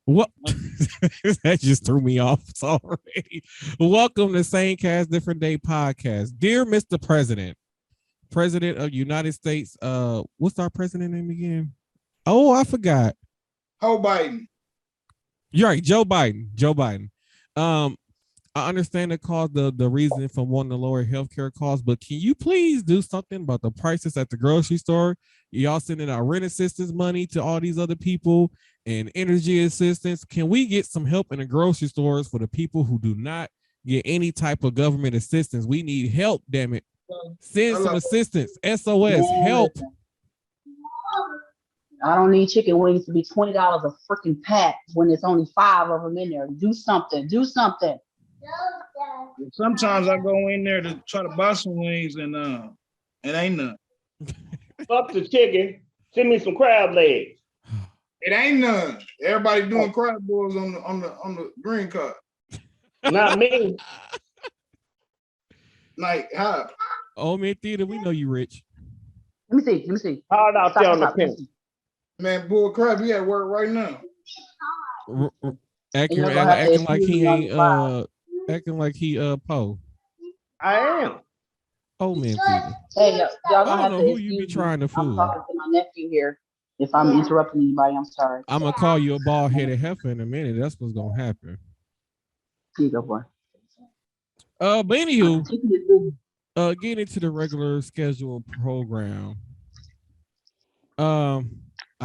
What? That just threw me off already. Welcome to Same Cast Different Day podcast. Dear Mr. President, President of United States, what's our president name again? Oh, I forgot. Joe Biden. You're right, Joe Biden. Joe Biden. Um, I understand the reason for wanting to lower healthcare costs, but can you please do something about the prices at the grocery store? Y'all sending out rent assistance money to all these other people and energy assistance. Can we get some help in the grocery stores for the people who do not get any type of government assistance? We need help, damn it. Send some assistance. SOS, help. I don't need chicken wings to be $20 a freaking pack when there's only 5 of them in there. Do something. Do something. Sometimes I go in there to try to buy some wings and it ain't none. Fuck the chicken. Send me some crab legs. It ain't none. Everybody doing crab boils on the green card. Not me. Like how? Oh man, theater, we know you rich. Let me see. Hard out there on the pen. Man, bull crap, he at work right now. Acting like he ain't acting like he Poe. I am. Oh man, theater. Hey, y'all I gonna have don't to know who you be trying to I'm fool. talking to my nephew here. If I'm interrupting anybody, I'm sorry. I'm gonna call you a bald headed heifer in a minute. That's what's gonna happen. Here you go, boy. But anywho, getting into the regular scheduled program. I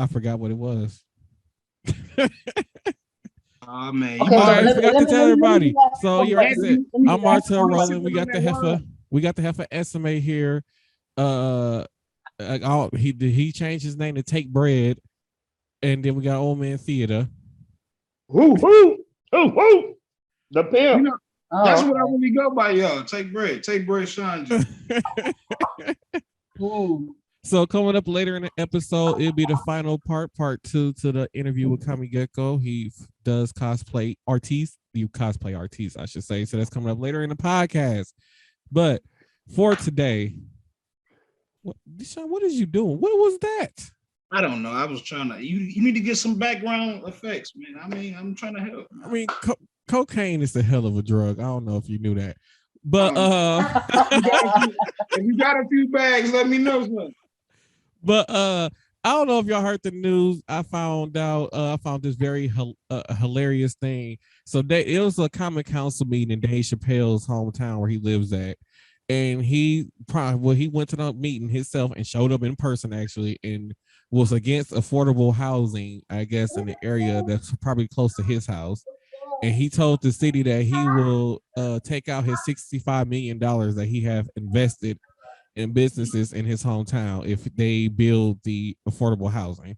forgot what it was. Oh man, Okay, I forgot to tell everybody. So you you're right. I'm Martel rolling. We got the heifer. We got the heifer Esmi here. He changed his name to Take Bread, and then we got Old Man Theater. Woo. The pimp. You know, that's what I really go by, y'all. Take bread, Shaun. So coming up later in the episode, it'll be the final part 2 to the interview with Comi Geko. He does cosplay artiste. You cosplay artiste, I should say. So that's coming up later in the podcast. But for today, Shaun, what is you doing? What was that? I don't know. I was trying to. You need to get some background effects, man. I mean, I'm trying to help. I mean, cocaine is a hell of a drug. I don't know if you knew that, but if you got a few bags, let me know something. But I don't know if y'all heard the news. I found this very hilarious thing. So it was a common council meeting in Dave Chappelle's hometown where he lives at, and he went to the meeting himself and showed up in person actually, and was against affordable housing, I guess, in the area that's probably close to his house. And he told the city that he will take out his $65 million that he have invested in businesses in his hometown if they build the affordable housing.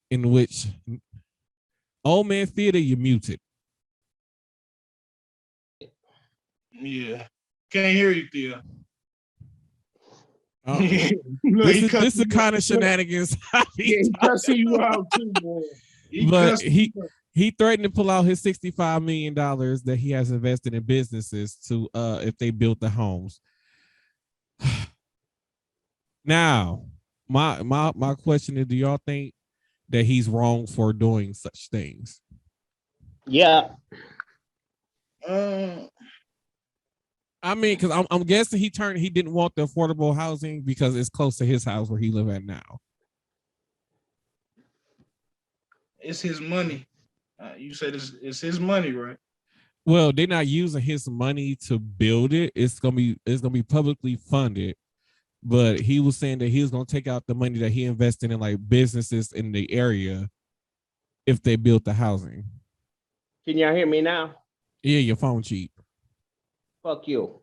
In which, Old Man Theater, you muted. Yeah, can't hear you, Thea. This is the kind of shenanigans. He cussing you out too, boy. But he threatened to pull out his $65 million that he has invested in businesses to if they built the homes. Now, my question is, do y'all think that he's wrong for doing such things? Yeah. I mean, because I'm guessing he didn't want the affordable housing because it's close to his house where he live at now. It's his money. You said it's his money, right? Well, they're not using his money to build it. It's gonna be publicly funded. But he was saying that he was gonna take out the money that he invested in like businesses in the area if they built the housing. Can y'all hear me now? Yeah, your phone cheap. Fuck you.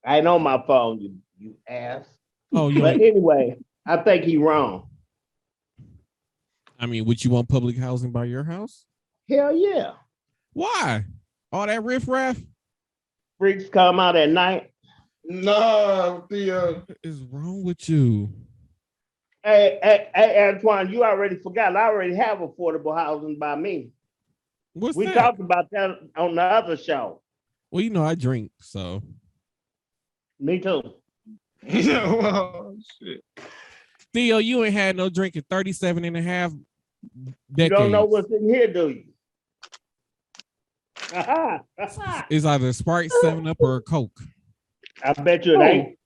I ain't on my phone, you ass. Oh, but anyway, I think he's wrong. I mean, would you want public housing by your house? Hell yeah. Why? All that riffraff? Freaks come out at night. No, what is wrong with you? Hey, Antoine, you already forgot. I already have affordable housing by me. What's we that? talked about that on the other show. Well, you know, I drink, so. Me too. Oh, shit. Theo, you ain't had no drink in 37 and a half decades. You don't know what's in here, do you? It's either Sprite, 7-Up, or a Coke. I bet you it ain't.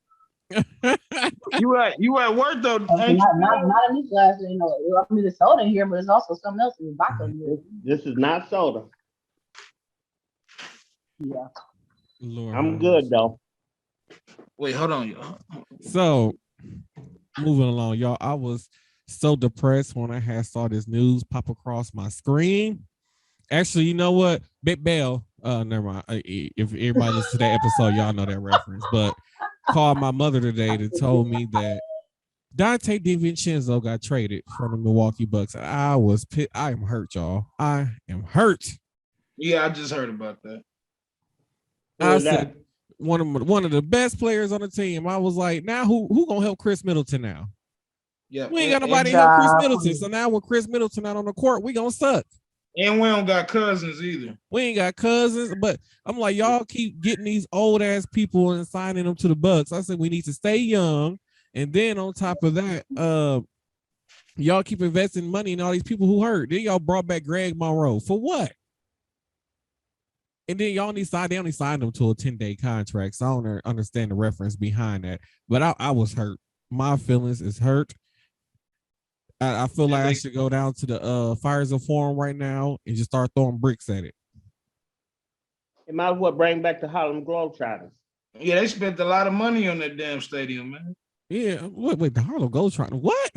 You at work though? Okay, Ain't you? not in this glass, you know. I mean, there's soda in here, but there's also something else in the vodka in here. This is not soda. Yeah. Lord I'm have good mercy. though. Wait, hold on, y'all. So, moving along, y'all. I was so depressed when I saw this news pop across my screen. Actually, you know what? Big Bell. Never mind. If everybody listens to that episode, y'all know that reference. But called my mother today to told me that Dante DiVincenzo got traded from the Milwaukee Bucks. I was pissed. I am hurt, y'all. I am hurt. Yeah, I just heard about that. I said one of the best players on the team. I was like, now who gonna help Chris Middleton now? Yeah, We ain't got nobody to help Chris Middleton. So now when Chris Middleton not on the court, we gonna suck. And we don't got cousins either. We ain't got cousins, but I'm like, y'all keep getting these old ass people and signing them to the Bucks. I said we need to stay young, and then on top of that, y'all keep investing money in all these people who hurt. Then y'all brought back Greg Monroe for what? And then y'all only signed them to a 10-day contract. So I don't understand the reference behind that. But I was hurt. My feelings is hurt. I feel like I should go down to the Fires of Forum right now and just start throwing bricks at it. It might as well bring back the Harlem Globetrotters. Yeah, they spent a lot of money on that damn stadium, man. Yeah, wait, the Harlem Globetrotters. What?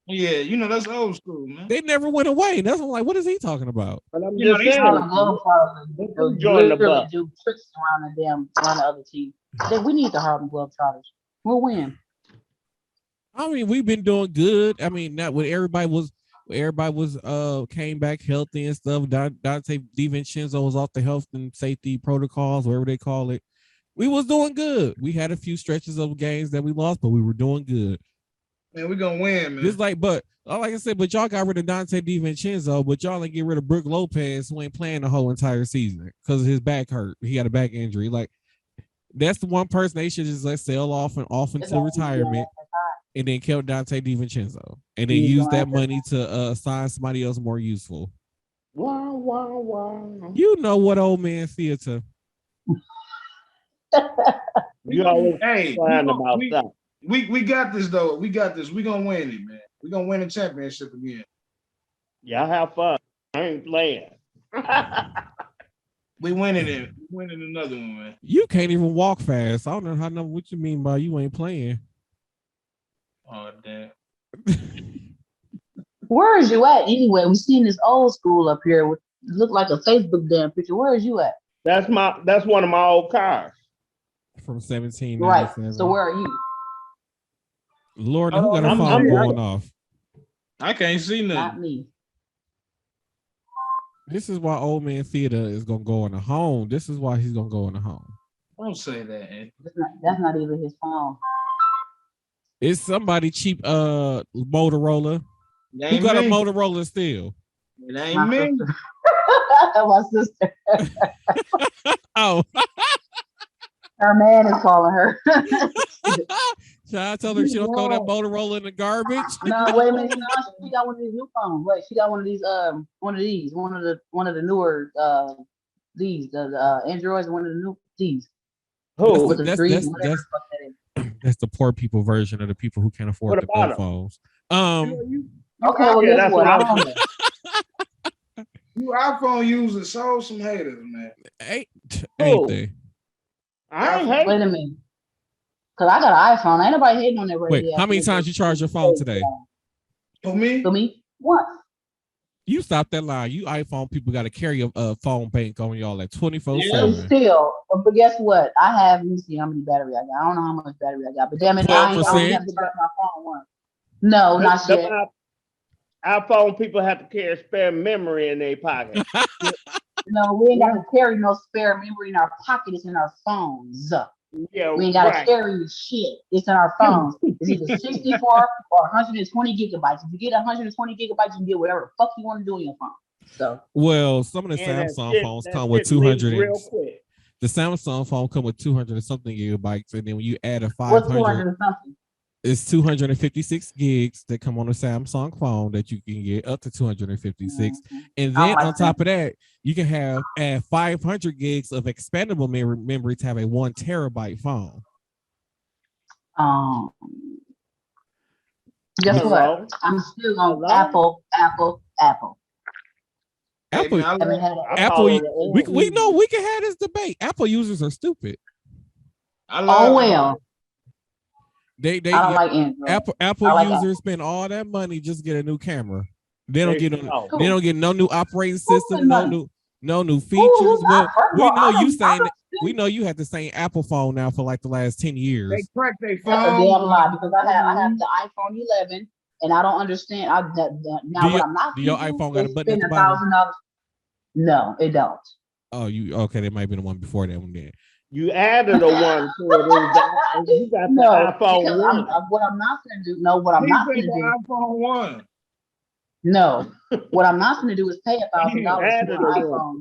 Yeah, you know that's old school, man. They never went away. That's what I'm like, what is he talking about? But I'm You know, just these saying, Harlem Globetrotters join the literally Bucks. do tricks around the other team. We need the Harlem Globetrotters. We'll win. I mean, we've been doing good. I mean, not when everybody was came back healthy and stuff. Dante DiVincenzo was off the health and safety protocols, whatever they call it. We was doing good. We had a few stretches of games that we lost, but we were doing good. Man, we gonna win, man. Just like, but like I said, but y'all got rid of Dante DiVincenzo, but y'all ain't get rid of Brook Lopez, who ain't playing the whole entire season because his back hurt. He had a back injury. Like, that's the one person they should just let sail off into retirement. And then kept Dante DiVincenzo, and then use that money to sign somebody else more useful. Wow. You know what, old man theater. You always hey, flying about that. We got this though. We got this. We gonna win it, man. We gonna win the championship again. Y'all have fun. I ain't playing. We winning it. We winning another one, man. You can't even walk fast. I don't know what you mean by you ain't playing. Oh damn. Where is you at anyway? We seen this old school up here with look like a Facebook damn picture. Where is you at? That's one of my old cars. From 17. Right. So where are you? Lord, who got a phone going off? I can't see nothing. Not me. This is why old man theater is gonna go in the home. This is why he's gonna go in the home. Don't say that, Ed. That's not even his phone. It's somebody cheap Motorola. Who got a Motorola still? It ain't me. My sister. Oh. Her man is calling her. Should I tell her she don't throw that Motorola in the garbage? No, wait a minute. No, she got one of these new phones. Wait, she got one of the newer the Androids, one of the new these. Who? That's the poor people version of the people who can't afford the old phones. Okay, well, guess what? I don't know. You iPhone users, show some haters, man. Ain't they? I ain't hating. Wait a minute. Because I got an iPhone. Ain't nobody hating on that radio. Wait, how many times you charge your phone today? For me? For me? What? You stop that lie. You iPhone people got to carry a phone bank on y'all at 24/7. Still, but guess what? I have, let me see how many battery I got. I don't know how much battery I got, but damn it, I only have to grab my phone once. No, not yet. iPhone people have to carry spare memory in their pocket. No, we ain't got to carry no spare memory in our pocket. It's in our phones. Yeah, we ain't got to carry shit. It's in our phones. It's either 64 or 120 gigabytes. If you get 120 gigabytes, you can get whatever the fuck you want to do on your phone. So, well, some of the Samsung phones come with 200. Real quick. The Samsung phone come with 200 and something gigabytes, and then when you add a 500, what's 200 and something? It's 256 gigs that come on a Samsung phone that you can get up to 256. And then on top of that, you can add 500 gigs of expandable memory to have a 1 terabyte phone. Guess what? I'm still on Apple. Hey, Apple, man, we know we can have this debate. Apple users are stupid. Oh well. I don't like Android. Apple like users spend all that money just to get a new camera. They don't get no new operating system, no new features. But we know we know you had the same Apple phone now for like the last 10 years. They cracked their phone. That's a damn lie because I have the iPhone 11 and I don't understand. Your iPhone got a button at the bottom? $1,000. No, it don't. Oh, okay. That might be the one before that one then. You added a one to it. You got the iPhone 1. What I'm not going to do. No, what I'm not going to do. iPhone 1. No, what I'm not going to do is pay $1,000 for an iPhone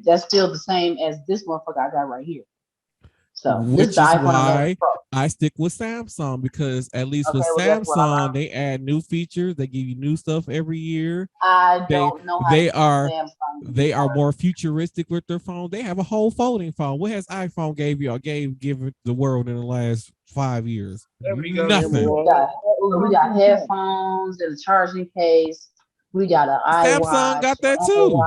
that's still the same as this motherfucker I got right here. So which is why I stick with Samsung, because at least with Samsung they add new features, they give you new stuff every year. I don't know how they are more futuristic with their phone. They have a whole folding phone. What has iPhone given the world in the last 5 years? Nothing. We got headphones and a charging case. We got an iWatch. Samsung got that too.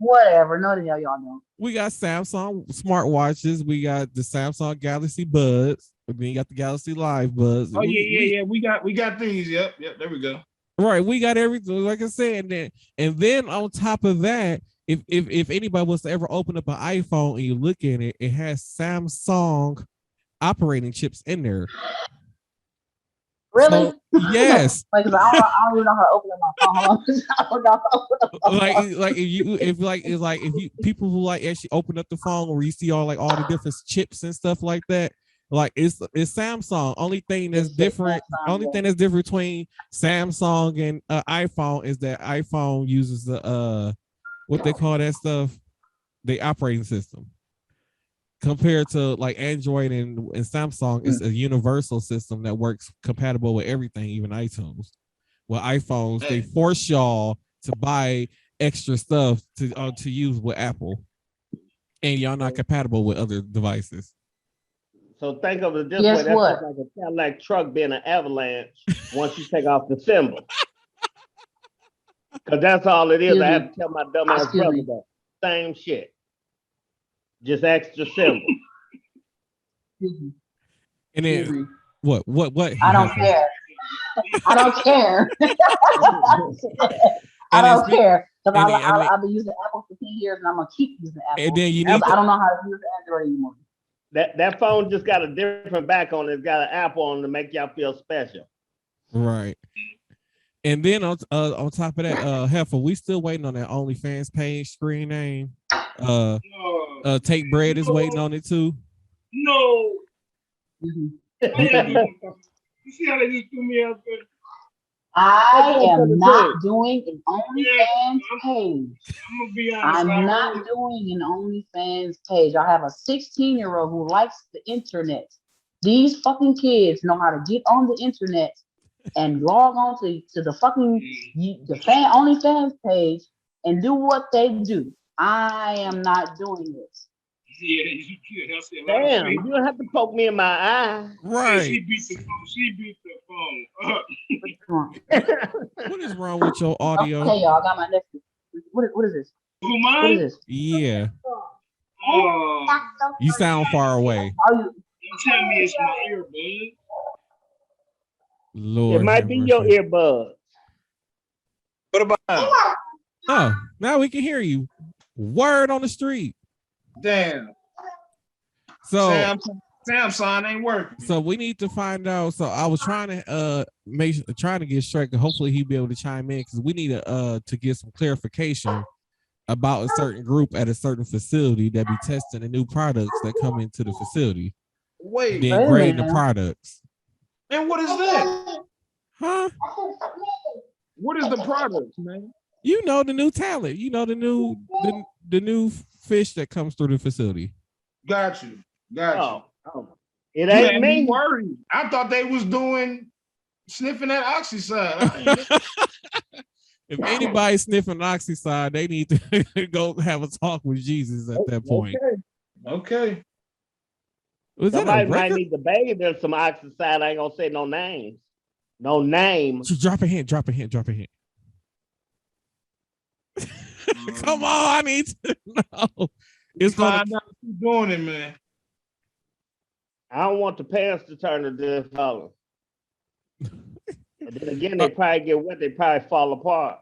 Whatever. No, the hell y'all know. We got Samsung smartwatches. We got the Samsung Galaxy Buds. Then you got the Galaxy Live Buds. Oh yeah. We got these. Yep. There we go. Right. We got everything. Like I said, and then on top of that, if anybody was to ever open up an iPhone and you look at it, it has Samsung operating chips in there. Really? So, yes. Like, I don't even know how to open up my phone. if people who like actually open up the phone where you see all the different chips and stuff like that, like it's Samsung. Only thing that's different between Samsung and iPhone is that iPhone uses the what they call that stuff, the operating system. Compared to like Android and Samsung, it's a universal system that works compatible with everything, even iTunes. Well, iPhones, they force y'all to buy extra stuff to use with Apple, and y'all not compatible with other devices. So think of it this way: that's like a Cadillac truck being an avalanche once you take off the symbol. Because that's all it is. I had to tell my dumb ass brother that. Same shit. Just extra symbol. And then what? I don't care. I don't care. I don't care. Because I've been using Apple for 10 years and I'm gonna keep using Apple. And then I don't know how to use Android anymore. That phone just got a different back on it. It's got an Apple on it to make y'all feel special. Right. And then on top of that, Heifer, we still waiting on that OnlyFans page screen name. Take Bread is waiting on it too. No. You see how they just threw me out there? I am not doing an OnlyFans page. I'm gonna be honest. I'm not doing an OnlyFans page. I have a 16-year-old who likes the internet. These fucking kids know how to get on the internet and log on to the fucking OnlyFans page and do what they do. I am not doing this. Yeah, you could. Damn, you don't have to poke me in my eye. Right. Yeah, she beat the phone. What is wrong with your audio? Okay, y'all, I got my nephew. What is this? Who, mine? What is this? Yeah. You sound far away. Don't tell me it's my earbud. Lord, it might be your earbuds. What about now? Oh, now we can hear you. Word on the street. Damn. So Samsung ain't working. So we need to find out. So I was trying to get straight. Hopefully he'll be able to chime in because we need to get some clarification about a certain group at a certain facility that be testing the new products that come into the facility. Wait, then grading the products. And what is that? Huh? What is the product, man? You know the new talent. You know the new fish that comes through the facility. Got you. Oh. It ain't me. Worried. I thought they was sniffing that oxycide. If anybody's sniffing oxycide, they need to go have a talk with Jesus at that point. Okay. Somebody might need to bathe in some oxycide. I ain't gonna say no names. No name. So drop a hint. Come on, I need to know. It's gonna keep doing it, man. I don't want the pants to turn to this color. And then again, they probably get wet. They probably fall apart.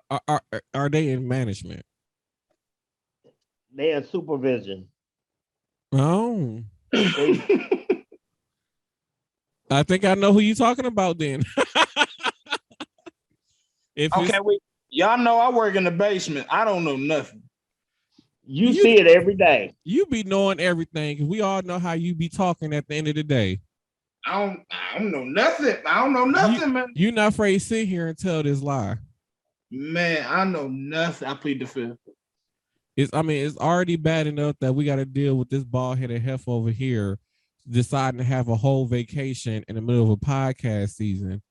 Are they in management? They in supervision. Oh. I think I know who you're talking about then. Y'all know I work in the basement. I don't know nothing. You see it every day. You be knowing everything because we all know how you be talking at the end of the day. I don't know nothing. I don't know nothing, man. You're not afraid to sit here and tell this lie. Man, I know nothing. I plead the fifth. It's already bad enough that we got to deal with this bald-headed heifer over here deciding to have a whole vacation in the middle of a podcast season.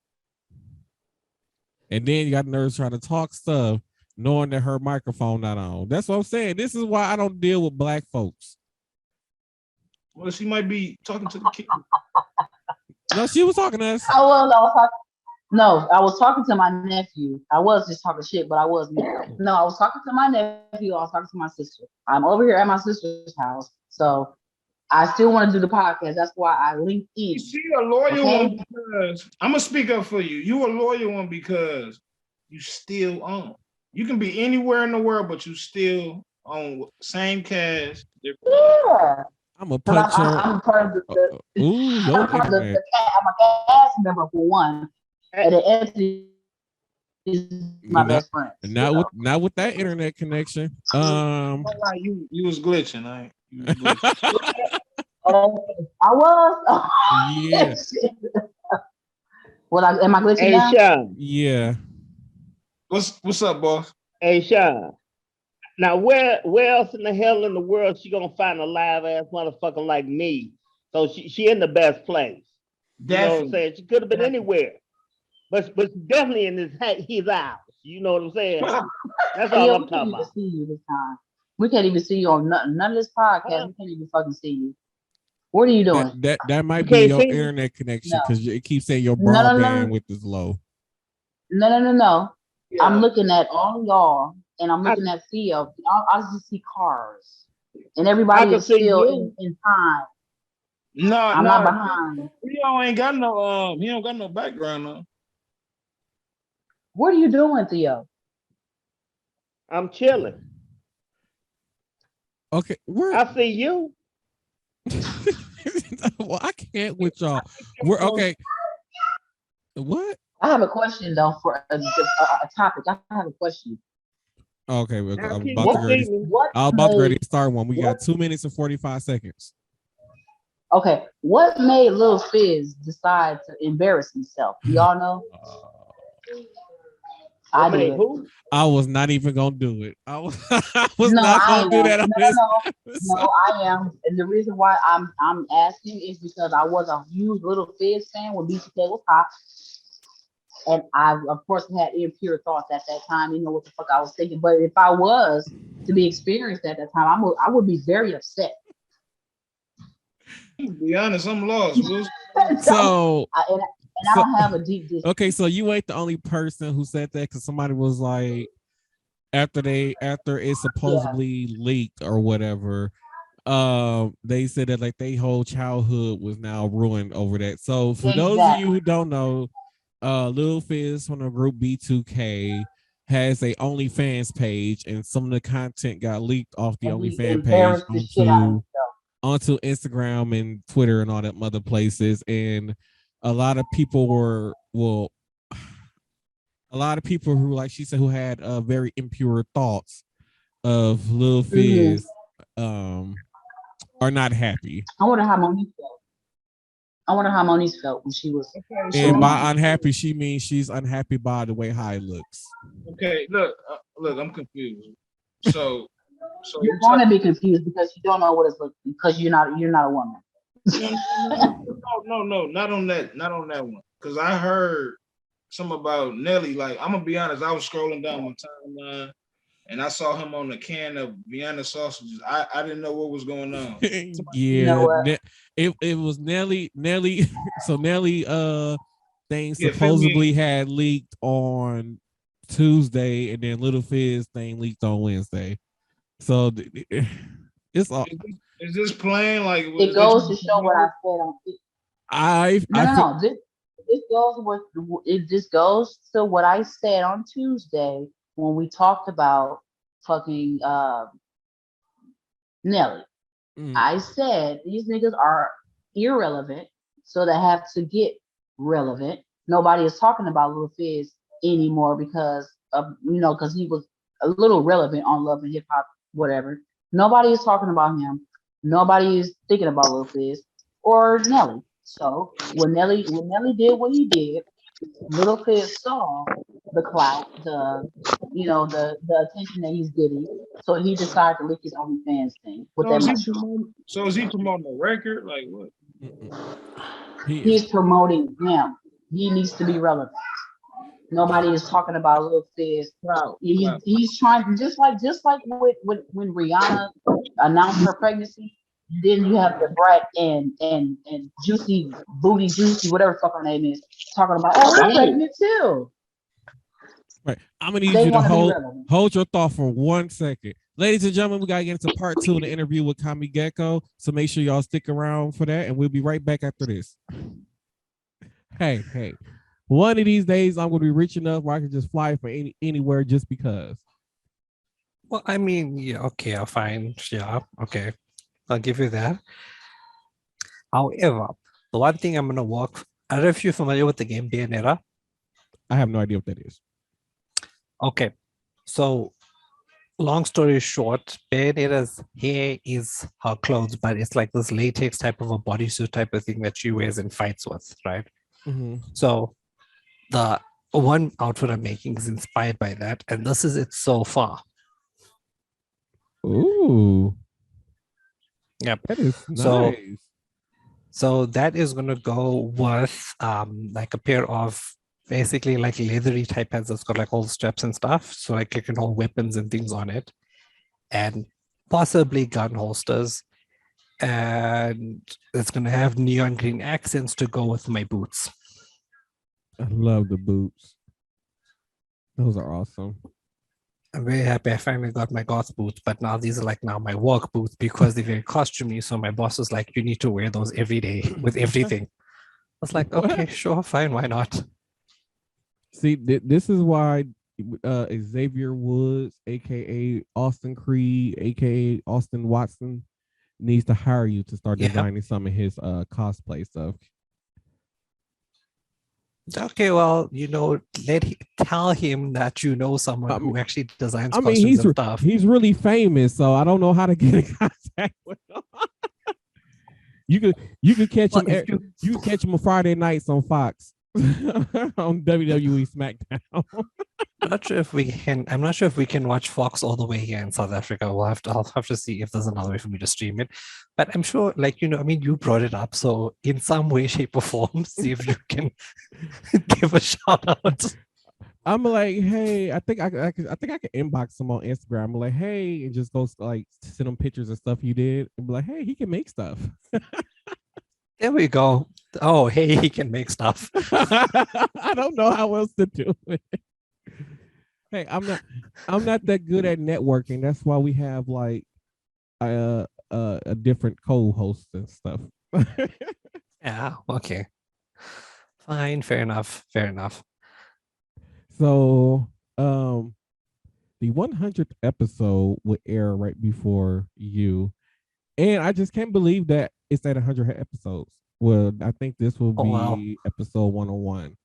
And then you got nerves trying to talk stuff, knowing that her microphone not on. That's what I'm saying. This is why I don't deal with black folks. Well, she might be talking to the kid. No, she was talking to us. I was talking to my nephew. I was just talking shit, but I wasn't. No, I was talking to my nephew. I was talking to my sister. I'm over here at my sister's house, so I still want to do the podcast. That's why I linked in. You see a loyal one because I'm gonna speak up for you. You a loyal one because you still own. You can be anywhere in the world, but you still own same cast. Yeah. I'm a punch her. I'm part of the I'm a cast member for one. And the entity is my best friend. Not with that internet connection. You was glitching, right? I was. Yeah. Am I glitching now? Shaun. Yeah. What's up, boss? Hey, Shaun. Now, where else in the hell in the world she gonna find a live ass motherfucker like me? So she in the best place. You know what I'm saying? She could have been anywhere, but she's definitely in his house. You know what I'm saying? That's all I'm talking about. See you this time. We can't even see you on none of this podcast. We can't even fucking see you. What are you doing? That might be your internet connection because it keeps saying your broadband width is low. No. Yeah. I'm looking at all y'all, and I'm looking at Theo. I just see cars, and everybody is still in time. No, I'm not behind. Theo ain't got no. He don't got no background though. What are you doing, Theo? I'm chilling. Okay, I see you. Well, I can't with y'all. We're okay. What? I have a question though for a topic. I have a question. Okay, I'm about to ready to start one. We got 2 minutes and 45 seconds. Okay, what made Lil Fizz decide to embarrass himself? Y'all know? I did. Who? I was not even gonna do it. I was not gonna do that on this. No, I am. And the reason why I'm asking is because I was a huge Lil Fizz fan when BTK was hot. And I, of course, had impure thoughts at that time. You know what the fuck I was thinking. But if I was to be experienced at that time, I would be very upset. To be honest, I'm lost. So I don't have a deep dish. Okay, so you ain't the only person who said that because somebody was like, after it supposedly leaked or whatever, they said that like their whole childhood was now ruined over that. So for those of you who don't know, Lil Fizz from the group B2K has a OnlyFans page, and some of the content got leaked off the OnlyFans page onto Instagram and Twitter and all that other places. And a lot of people who, like she said, who had very impure thoughts of Lil Fizz, are not happy. I wonder how Monique felt when she was. And by unhappy, she means she's unhappy by the way High looks. Okay, look, I'm confused. So you're going to be confused because you don't know what it's like because you're not a woman. No, not on that one. Because I heard some about Nelly. Like, I'm gonna be honest, I was scrolling down my timeline and I saw him on the can of Vienna sausages. I didn't know what was going on. You know Yeah, what? it was Nelly. So Nelly thing Yeah, fill me supposedly in. had leaked on Tuesday, and then Little Fizz thing leaked on Wednesday. So it's all Is this playing? Like, It is they goes trying to to show what promote? I said on. No, I no, feel no. This goes with it. Just goes to what I said on Tuesday when we talked about fucking Nelly. mm, I said these niggas are irrelevant, so they have to get relevant. Nobody is talking about Lil Fizz anymore because of because he was a little relevant on Love and Hip Hop, whatever. Nobody is talking about him. Nobody is thinking about Lil Fizz or Nelly. So when Nelly did what he did, Little Fizz saw the clout, the attention that he's getting. So he decided to lick his OnlyFans thing with So that is he mushroom. promoting? So is he promoting a record? Like what? mm, he He's promoting him. He needs to be relevant. Nobody is talking about Lil Fizz. Clout, clout. He's trying just like with when Rihanna announced her pregnancy. Then you have the brat and Juicy Booty Juicy, whatever the fuck her name is, talking about, oh, we're Oh, pregnant too. right. I'm gonna need They you to want to be hold relevant. hold your thought for 1 second. Ladies and gentlemen, we gotta get into part 2 of the interview with Comi Geko. So make sure y'all stick around for that, and we'll be right back after this. Hey. One of these days I'm gonna be rich enough where I can just fly for anywhere just because. Well, I mean, yeah, okay, fine. Yeah, okay. I'll give you that. However, the one thing I'm gonna work. I don't know if you're familiar with the game Bayonetta. I have no idea what that is. Okay. So long story short, Bayonetta's hair is her clothes, but it's like this latex type of a bodysuit type of thing that she wears and fights with, right? Mm-hmm. So the one outfit I'm making is inspired by that, and this is it so far. Ooh. Yep. That is nice. So that is gonna go with like a pair of basically like leathery type pants that's got like all the straps and stuff. So like you can hold weapons and things on it, and possibly gun holsters. And it's gonna have neon green accents to go with my boots. I love the boots. Those are awesome. I'm very happy I finally got my goth boots, but now these are like now my work boots because they're very costumey. So my boss is like, you need to wear those every day with everything. I was like, okay, sure, fine, why not? See, this is why Xavier Woods, aka Austin Creed, aka Austin Watson, needs to hire you to start designing some of his cosplay stuff. Okay, well, tell him that you know someone who actually designs costumes and stuff. He's really famous, so I don't know how to get in contact with him. You could catch him. You could catch him on Friday nights on Fox on WWE SmackDown. I'm not sure if we can. I'm not sure if we can watch Fox all the way here in South Africa. I'll have to see if there's another way for me to stream it. But I'm sure, you brought it up, so in some way, shape, or form, see if you can give a shout out. I'm like, hey, I think I can inbox him on Instagram. I'm like, hey, and just go like send him pictures of stuff you did, and be like, hey, he can make stuff. There we go. Oh, hey, he can make stuff. I don't know how else to do it. Hey, I'm not that good at networking. That's why we have like a different co-hosts and stuff. Yeah, okay. Fine, fair enough. So, the 100th episode would air right before you, and I just can't believe that it's at 100 episodes. Well, I think this will be episode 101.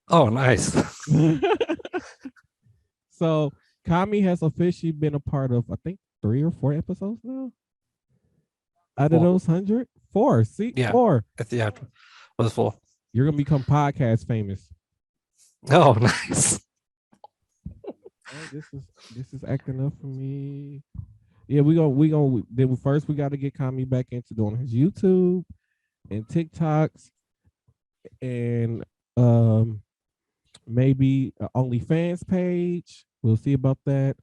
Oh, nice. So, Comi has officially been a part of, I think, 3 or 4 episodes now. Out of those 100, 4. See, yeah, 4. Yeah, it was 4. You're gonna become podcast famous. Oh, nice. Oh, this is acting up for me. Yeah, we gonna then first we got to get Comi back into doing his YouTube and TikToks and maybe a OnlyFans page. We'll see about that.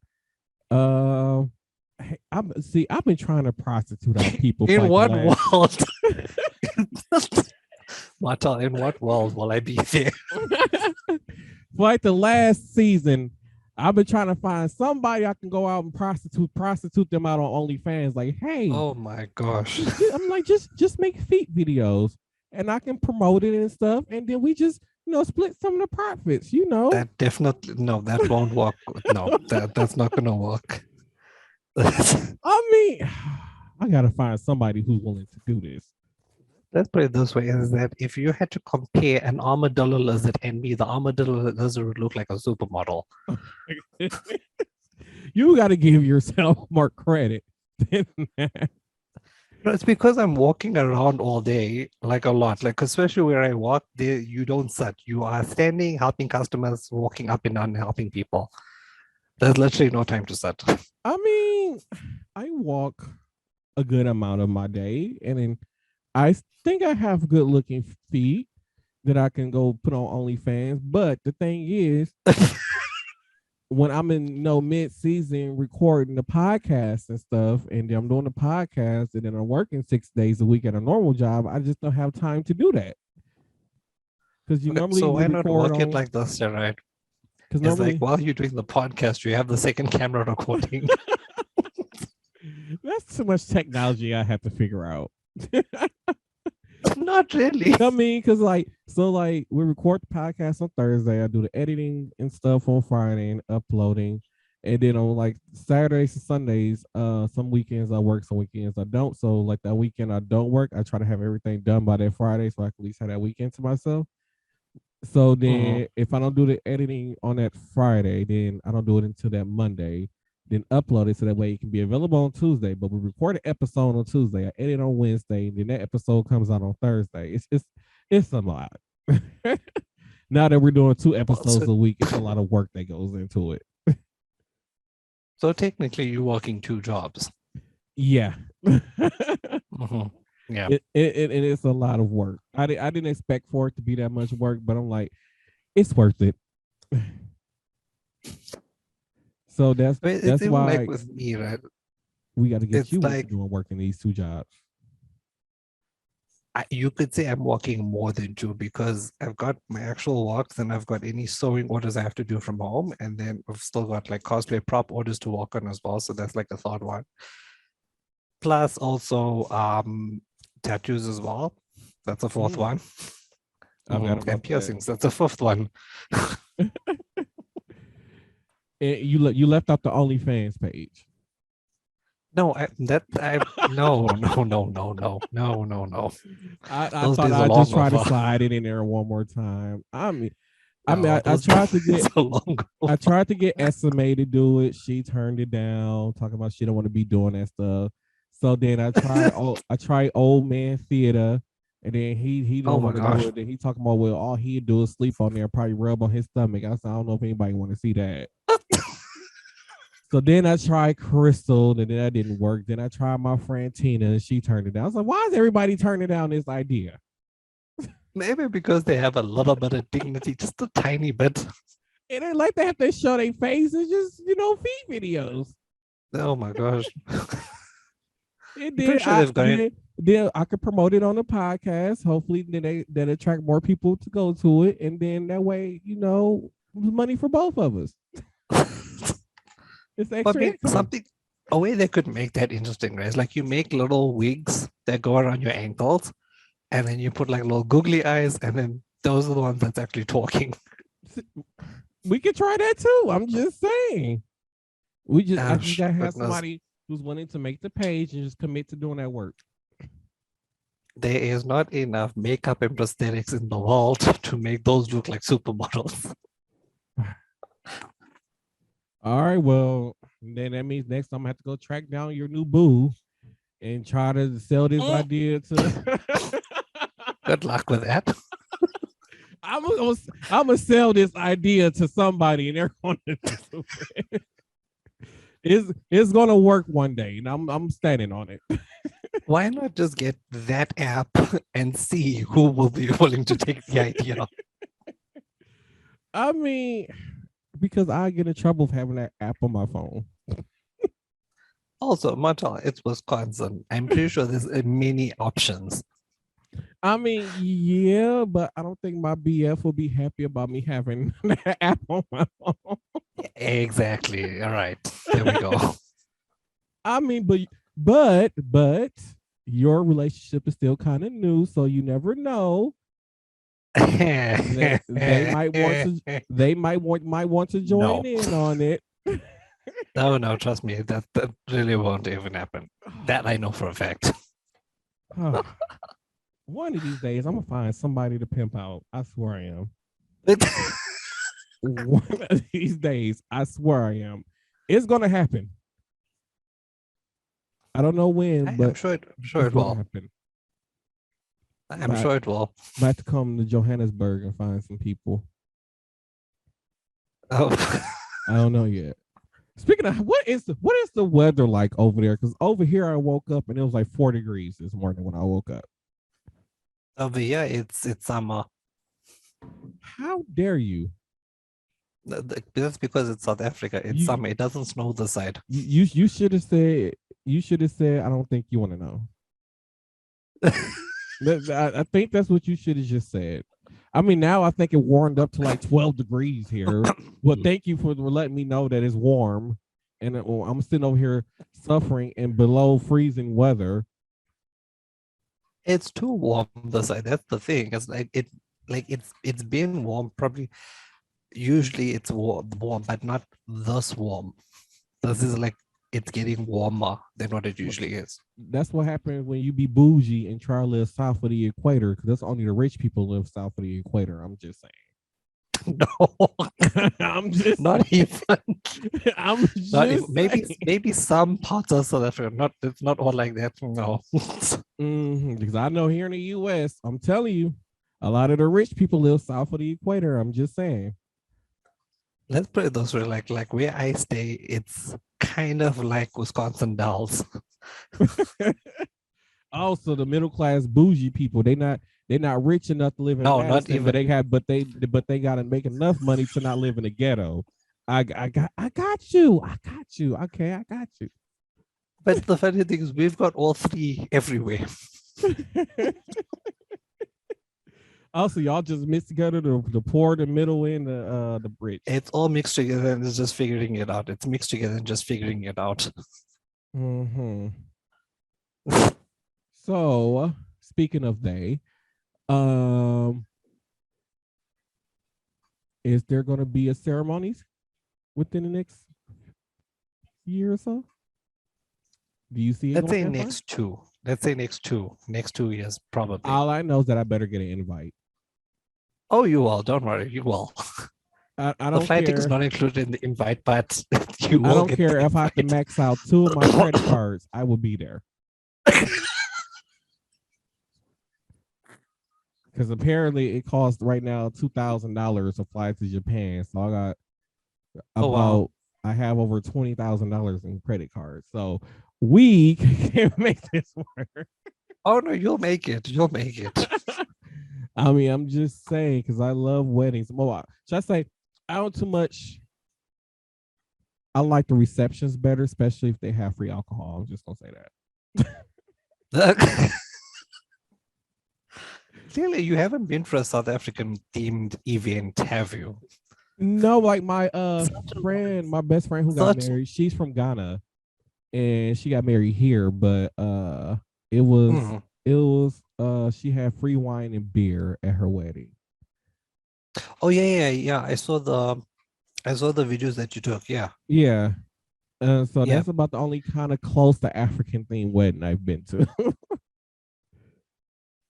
Hey, I've been trying to prostitute out people for In like what the last world? Martel, in what world will I be there? for like the last season. I've been trying to find somebody I can go out and prostitute them out on OnlyFans. Like, hey, Oh my gosh. I'm like, just make feet videos, and I can promote it and stuff, and then we just split some of the profits. That definitely no, that won't work. No, that's not gonna work. I mean, I gotta find somebody who's willing to do this. Let's put it this way: is that if you had to compare an armadillo lizard and me, the armadillo lizard would look like a supermodel. You got to give yourself more credit than that. No, it's because I'm walking around all day, like a lot. Like especially where I walk, there you don't sit. You are standing, helping customers, walking up and down, helping people. There's literally no time to sit. I mean, I walk a good amount of my day, and then I think I have good looking feet that I can go put on OnlyFans. But the thing is, when I'm in mid season recording the podcast and stuff, and I'm doing the podcast, and then I'm working 6 days a week at a normal job, I just don't have time to do that. Because you Okay, normally so why not record work it on. like this, right? Because It's normally like while you're doing the podcast, you have the second camera recording. that's too much technology I have to figure out. Not really. I mean, because we record the podcast on Thursday. I do the editing and stuff on Friday and uploading. And then on like Saturdays and Sundays, some weekends I work, some weekends I don't. So like that weekend I don't work, I try to have everything done by that Friday so I can at least have that weekend to myself. So then if I don't do the editing on that Friday, then I don't do it until that Monday. Then upload it so that way it can be available on Tuesday. But we record an episode on Tuesday, I edit on Wednesday, and then that episode comes out on Thursday. It's a lot. Now that we're doing 2 episodes a week, it's a lot of work that goes into it. So technically, you're working 2 jobs. Yeah. Yeah. It's a lot of work. I didn't expect for it to be that much work, but I'm like, it's worth it. So that's why like with me, right? we got to get It's you like doing work in these 2 jobs. You could say I'm working more than 2 because I've got my actual walks and I've got any sewing orders I have to do from home, and then I've still got like cosplay prop orders to work on as well. So that's like a third one. Plus also tattoos as well. That's a fourth one. I've got and piercings. That's a fifth one. And you left out the OnlyFans page. No, no. I thought I'd just try to slide it in there one more time. I tried to get Esmi to do it. She turned it down, talking about she don't want to be doing that stuff. So then I tried old man theater, and then he don't want to do it. Then he talking about, well, all he'd do is sleep on there, probably rub on his stomach. I said, I don't know if anybody want to see that. So then I tried Crystal, and then that didn't work. Then I tried my friend Tina, and she turned it down. I was like, why is everybody turning down this idea? Maybe because they have a little bit of dignity, just a tiny bit. And they like to have to show their faces, just feed videos. Oh my gosh. And then I could promote it on the podcast. Hopefully, then that attract more people to go to it, and then that way, money for both of us. It's extra. Something a way they could make that interesting, right? It's like you make little wigs that go around your ankles, and then you put like little googly eyes, and then those are the ones that's actually talking. We could try that too. I'm just saying. I just gotta have somebody who's willing to make the page and just commit to doing that work. There is not enough makeup and prosthetics in the world to make those look like supermodels. All right, well, then that means next time I have to go track down your new boo and try to sell this idea to. Good luck with that. I'm gonna sell this idea to somebody, and they're going to do it. It's gonna work one day, and I'm standing on it. Why not just get that app and see who will be willing to take the idea? I mean, because I get in trouble for having that app on my phone. Also, Martel, it's Wisconsin. I'm pretty sure there's many options. I mean, yeah, but I don't think my BF will be happy about me having that app on my phone. Exactly. All right. There we go. I mean, but your relationship is still kind of new, so you never know. They might want to join in on it. No, trust me, that really won't even happen. That I know for a fact. One of these days, I'm gonna find somebody to pimp out. I swear I am. One of these days, I swear I am. It's gonna happen. I don't know when, but I'm sure it will happen. I'm sure it will. I have to come to Johannesburg and find some people. Oh, I don't know yet. Speaking of, what is the weather like over there? Because over here, I woke up and it was like 4 degrees this morning when I woke up. over here, it's summer. How dare you? That's because it's South Africa. It's summer. It doesn't snow this side. You should have said. You should have said. I don't think you want to know. I think that's what you should have just said. I mean, now I think it warmed up to like 12 degrees here. Well, thank you for letting me know that it's warm, and I'm sitting over here suffering in below freezing weather. It's too warm this side. That's the thing. It's like it's been warm. Probably, usually it's warm, but not this warm. This is like it's getting warmer than what it usually is. That's what happens when you be bougie and try to live south of the equator, because that's only the rich people live south of the equator. I'm just saying. No, I'm just not saying. even. I'm just not even, maybe some parts of South Africa. It's not all like that. No. Because I know here in the U.S., I'm telling you, a lot of the rich people live south of the equator. I'm just saying. Let's put it this way, like where I stay, it's kind of like Wisconsin Dells. Also, the middle class bougie people, they're not rich enough to live in Madison, not even. but they got to make enough money to not live in the ghetto. I got you. Okay, I got you. But the funny thing is, we've got all three everywhere. Also, y'all just mix together the poor, the middle, and the rich. It's all mixed together and it's just figuring it out. It's mixed together and just figuring it out. Mm-hmm. So, speaking of they, is there going to be a ceremonies within the next year or so? Do you see it? Let's say next two. Let's say next 2 years, probably. All I know is that I better get an invite. Oh, you will. Don't worry. You will. I don't the flight care. ticket is not included in the invite, but you will. I don't care if I have to max out 2 of my credit cards. I will be there. Because apparently it costs right now $2,000 to fly to Japan. So I got about I have over $20,000 in credit cards. So we can make this work. Oh no, you'll make it. You'll make it. I mean, I'm just saying because I love weddings. Well, should I say I don't too much. I like the receptions better, especially if they have free alcohol. I'm just gonna say that. Clearly, you haven't been for a South African themed event, have you? No, like my friend, my best friend who got married, she's from Ghana, and she got married here. But it was she had free wine and beer at her wedding. Oh yeah. I saw the videos that you took. Yeah. So that's about the only kind of close to African themed wedding I've been to.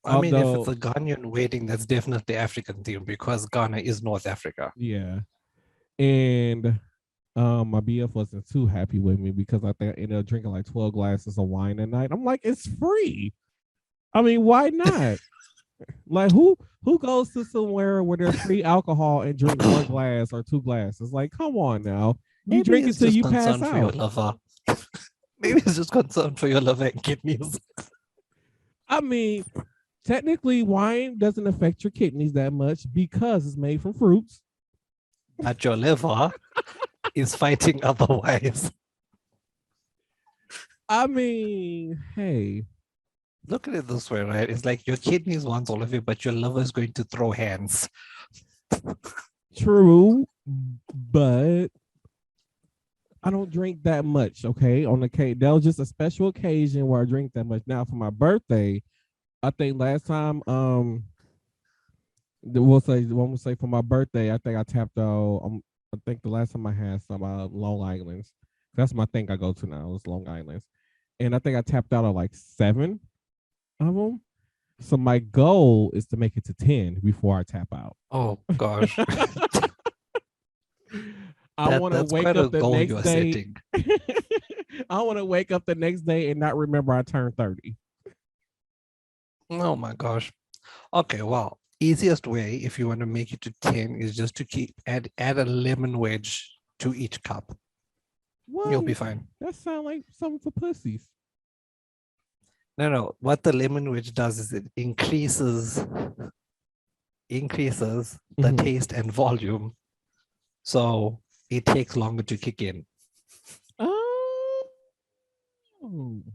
I mean, if it's a Ghanaian wedding, that's definitely African themed because Ghana is North Africa. Yeah. And my BF wasn't too happy with me because I think I ended up drinking like 12 glasses of wine at night. I'm like, it's free. I mean, why not? Like, who goes to somewhere where there's free alcohol and drink 1 glass or 2 glasses? Like, come on now. You Maybe drink it it's till just you pass concerned for your out. liver. Maybe it's just concerned for your liver and kidneys. I mean, technically, wine doesn't affect your kidneys that much because it's made from fruits. But your liver is fighting otherwise. I mean, hey, Look at it this way, right? It's like your kidneys want all of it, but your liver is going to throw hands. true, but I don't drink that much. Okay, on the cake, that was just a special occasion where I drink that much. Now for my birthday, I think last time, we'll say for my birthday, I think I tapped out. I think the last time I had some Long Island's. That's my thing I go to now is Long Island's, and I think I tapped out on like 7 of them. So my goal is to make it to 10 before I tap out. Oh gosh. I want to That's wake quite a up the goal next you are day. setting. I want to wake up the next day and not remember I turned 30. Oh my gosh. Okay, well, easiest way if you want to make it to 10 is just to add a lemon wedge to each cup. What? You'll be fine. That sounds like something for pussies. No. What the lemon wedge does is it increases the taste and volume. So it takes longer to kick in. Oh.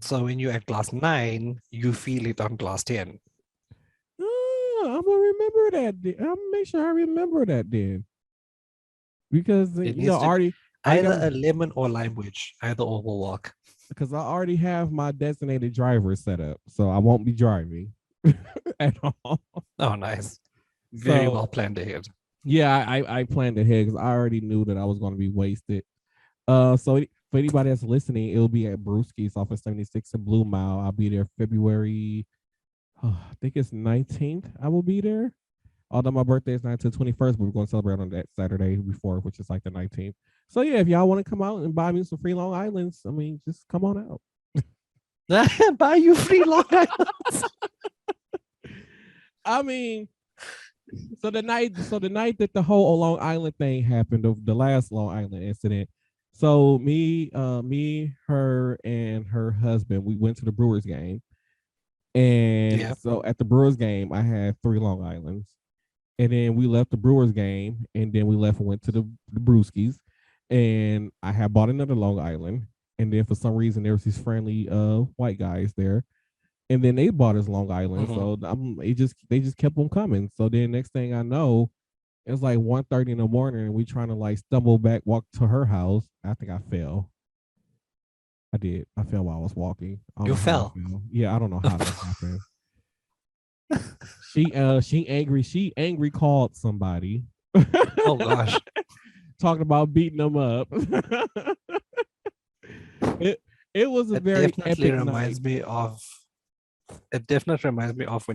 So when you're at glass 9, you feel it on glass 10. Oh, I'm gonna remember that. I'm gonna make sure I remember that then. Because It you know, needs to already either a lemon or lime wedge, either or will work. because I already have my designated driver set up, so I won't be driving at all. Oh, nice. Very So, well planned ahead. Yeah, I planned ahead because I already knew that I was going to be wasted. So for anybody that's listening, it'll be at Brewski's off of 76 and Blue Mile. I'll be there February, I think it's 19th. I will be there. Although my birthday is not until 21st, but we're going to celebrate on that Saturday before, which is like the 19th. So yeah, if y'all want to come out and buy me some free Long Islands, I mean, just come on out. Buy you free Long Islands. I mean, so the night that the whole Long Island thing happened, the last Long Island incident. So me, her, and her husband, we went to the Brewers game, and so at the Brewers game, I had 3 Long Islands, and then we left the Brewers game, and then we left and went to the Brewskis, and I had bought another Long Island, and then for some reason there was these friendly white guys there, and then they bought us Long Island. So they just kept on coming. So then next thing I know, it was like 1:30 in the morning, and we trying to like stumble back, walk to her house. I think I fell. I did. I fell while I was walking. You fell? Yeah, I don't know how that happened. She angry called somebody. Oh gosh. Talking about beating them up. it was a very definitely epic reminds night. me of it definitely reminds me of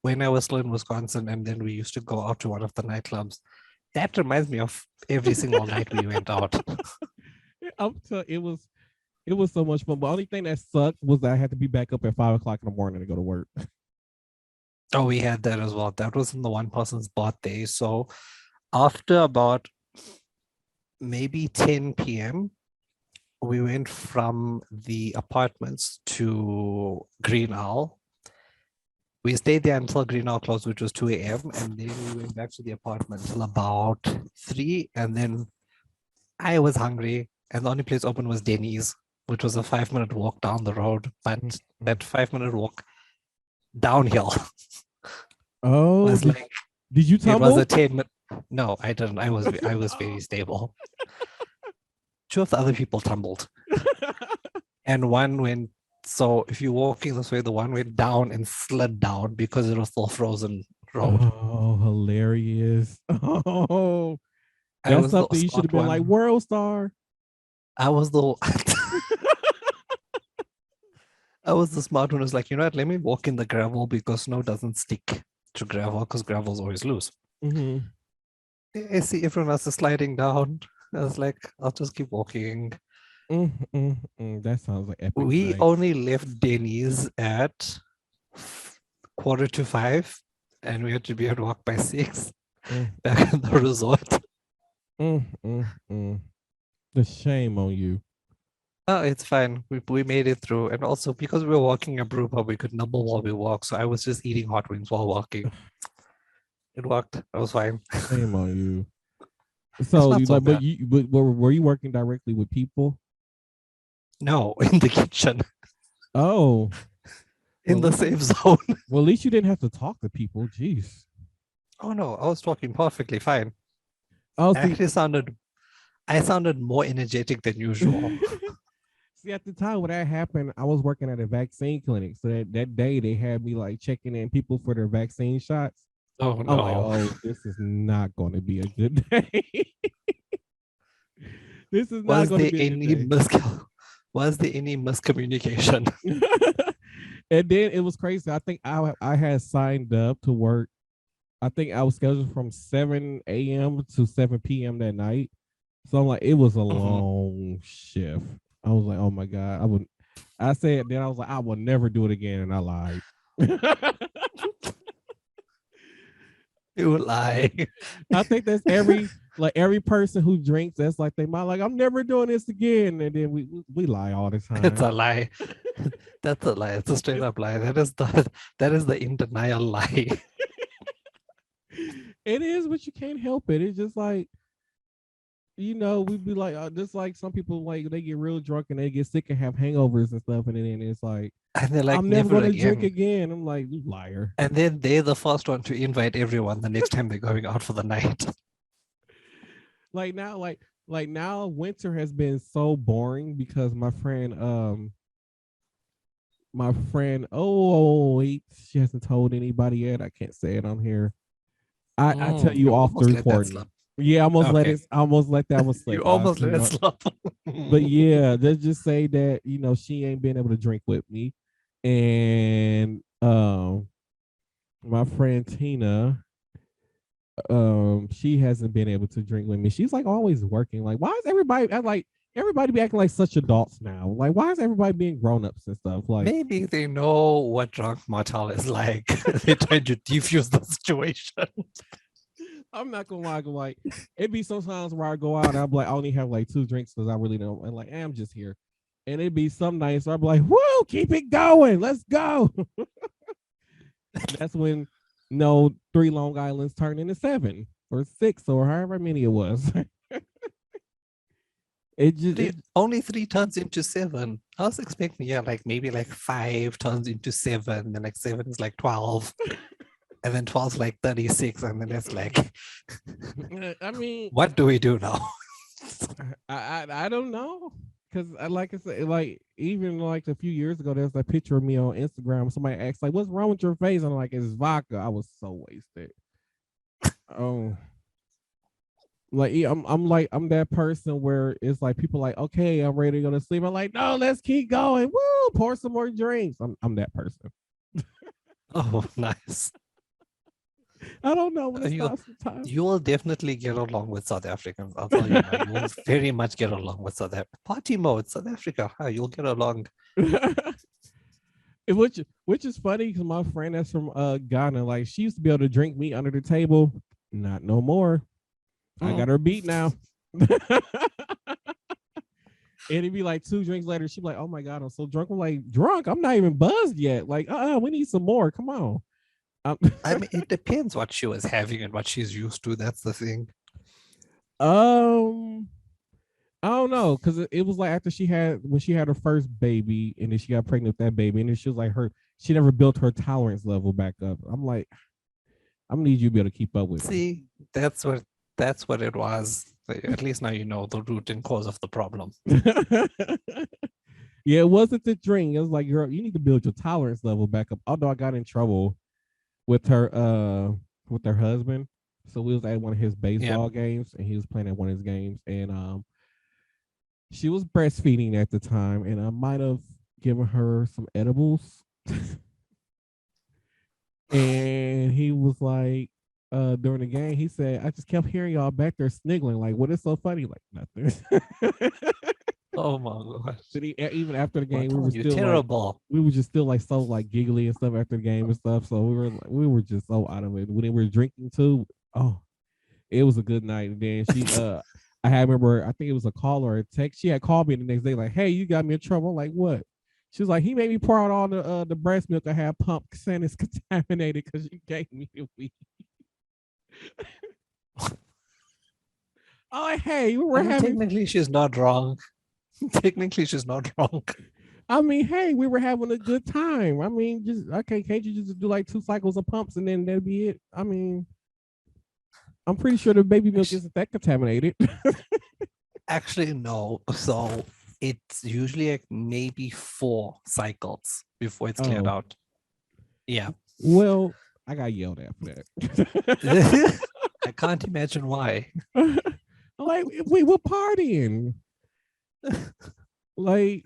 when I was still in Wisconsin and then we used to go out to one of the nightclubs. That reminds me of every single night we went out. It was so much fun. But the only thing that sucked was that I had to be back up at 5 o'clock in the morning to go to work. Oh, we had that as well. That was in the one person's birthday. So after about maybe 10 p.m., we went from the apartments to Green Owl. We stayed there until Green Owl closed, which was 2 a.m. And then we went back to the apartment till about 3. And then I was hungry. And the only place open was Denny's, which was a 5-minute walk down the road. But that 5-minute walk downhill was like, did you tumble? It was a 10-minute. No, I didn't. I was very stable. 2 of the other people tumbled. And one went, so if you're walking this way, the one went down and slid down because it was still frozen road. Oh, hilarious. Oh, that's something you should have been like, World Star. I was the smart one who's like, you know what, let me walk in the gravel because snow doesn't stick to gravel because gravel's always loose. I see everyone else is sliding down. I was like, I'll just keep walking. That sounds like epic. We only left Denny's at 4:45 and we had to be at work by 6 back in the resort. The shame on you. Oh, it's fine. We made it through. And also because we were walking a Aruba, we could nibble while we walk. So I was just eating hot wings while walking. It worked. I was fine. Shame on you. It's So not you so like, bad. but were you working directly with people? No, in the kitchen, Oh, in well, the safe zone. well, at least you didn't have to talk to people. Jeez. Oh no, I was talking perfectly fine. Oh, I see, actually sounded more energetic than usual. see, at the time when that happened, I was working at a vaccine clinic. So that day they had me like checking in people for their vaccine shots. Oh I'm like, no. oh, this is not going to be a good day. This is not Was going to there be a any good was there any miscommunication? day. And then it was crazy. I think I had signed up to work. I think I was scheduled from 7 a.m. to 7 p.m. that night. So I'm like, it was a long shift. I was like, oh my God. I said, then I was like, I will never do it again. And I lied. You lie. I think that's every person who drinks, that's like they might like, I'm never doing this again. And then we lie all the time. It's a lie. That's a lie. It's a straight up lie. That is the in denial lie. It is, but you can't help it. It's just like, we'd be like, just like some people, like they get real drunk and they get sick and have hangovers and stuff, and then it's like, And they're like, I'm never going to again. drink again. I'm like, you liar. And then they're the first one to invite everyone the next time they're going out for the night. Like now, winter has been so boring because my friend, she hasn't told anybody yet. I can't say it on here. I tell you off the recording. Yeah, I almost let that one slip. You almost let it slip. But yeah, let's just say that she ain't been able to drink with me, and my friend Tina, she hasn't been able to drink with me. She's like always working. Like, why is everybody be acting like such adults now? Like, why is everybody being grown ups and stuff? Like, maybe they know what drunk Martel is like. They're trying to defuse the situation. I'm not gonna lie, like it'd be sometimes where I go out and I'm like, I only have like 2 drinks because I really don't, and like I'm just here. And it'd be some nights where I'm like, whoa, keep it going, let's go. That's when 3 Long Islands turn into 7 or 6 or however many it was. Only 3 turns into 7. I was expecting, like maybe like 5 turns into 7, then like 7 is like 12. And then 12 is like 36, and then it's like, I mean, what do we do now? I don't know, because like I said, like even like a few years ago, there's a picture of me on Instagram. Somebody asked like, "What's wrong with your face?" And I'm like, "It's vodka." I was so wasted. Oh, like I'm that person where it's like people like, "Okay, I'm ready to go to sleep." I'm like, "No, let's keep going. Woo, pour some more drinks." I'm that person. Oh, nice. I don't know when it stops sometimes. You will definitely get along with South Africans. I'll tell you now. You will very much get along with South Africa. Party mode, South Africa. You'll get along. Which is funny because my friend that's from Ghana, like she used to be able to drink me under the table. Not no more. I got her beat now. And it'd be like 2 drinks later, she'd be like, "Oh my God, I'm so drunk." I'm like, "Drunk? I'm not even buzzed yet. Like, we need some more. Come on." I mean, it depends what she was having and what she's used to. That's the thing. I don't know, because it was like after when she had her first baby, and then she got pregnant with that baby, and then she was like she never built her tolerance level back up. I'm like, I'm gonna need you to be able to keep up with me. See, that's what it was. At least now you know the root and cause of the problem. Yeah, it wasn't the drink. It was like, girl, you need to build your tolerance level back up. Although I got in trouble with her husband. So we was at one of his baseball games, and he was playing at one of his games, and she was breastfeeding at the time, and I might have given her some edibles. And he was like, during the game, he said, "I just kept hearing y'all back there sniggling. Like, what is so funny?" Like, nothing. Oh my gosh. Even after the game, we were still terrible. Like, we were just still like so like giggly and stuff after the game and stuff. So we were just so out of it. When we were drinking too, oh, it was a good night. And then I remember, I think it was a call or a text. She had called me the next day, like, "Hey, you got me in trouble." I'm like, what? She was like, "He made me pour out all the breast milk I had pumped, saying it's contaminated because you gave me the weed." Oh, hey, we were I mean, having. technically, she's not wrong. Technically, she's not wrong. I mean, hey, we were having a good time. I mean, just okay. Can't you just do like 2 cycles of pumps and then that'd be it? I mean, I'm pretty sure the baby milk isn't that contaminated. Actually, no. So it's usually like maybe 4 cycles before it's cleared Oh, out. Yeah. well, I got yelled at for that. I can't imagine why. Like we were partying. Like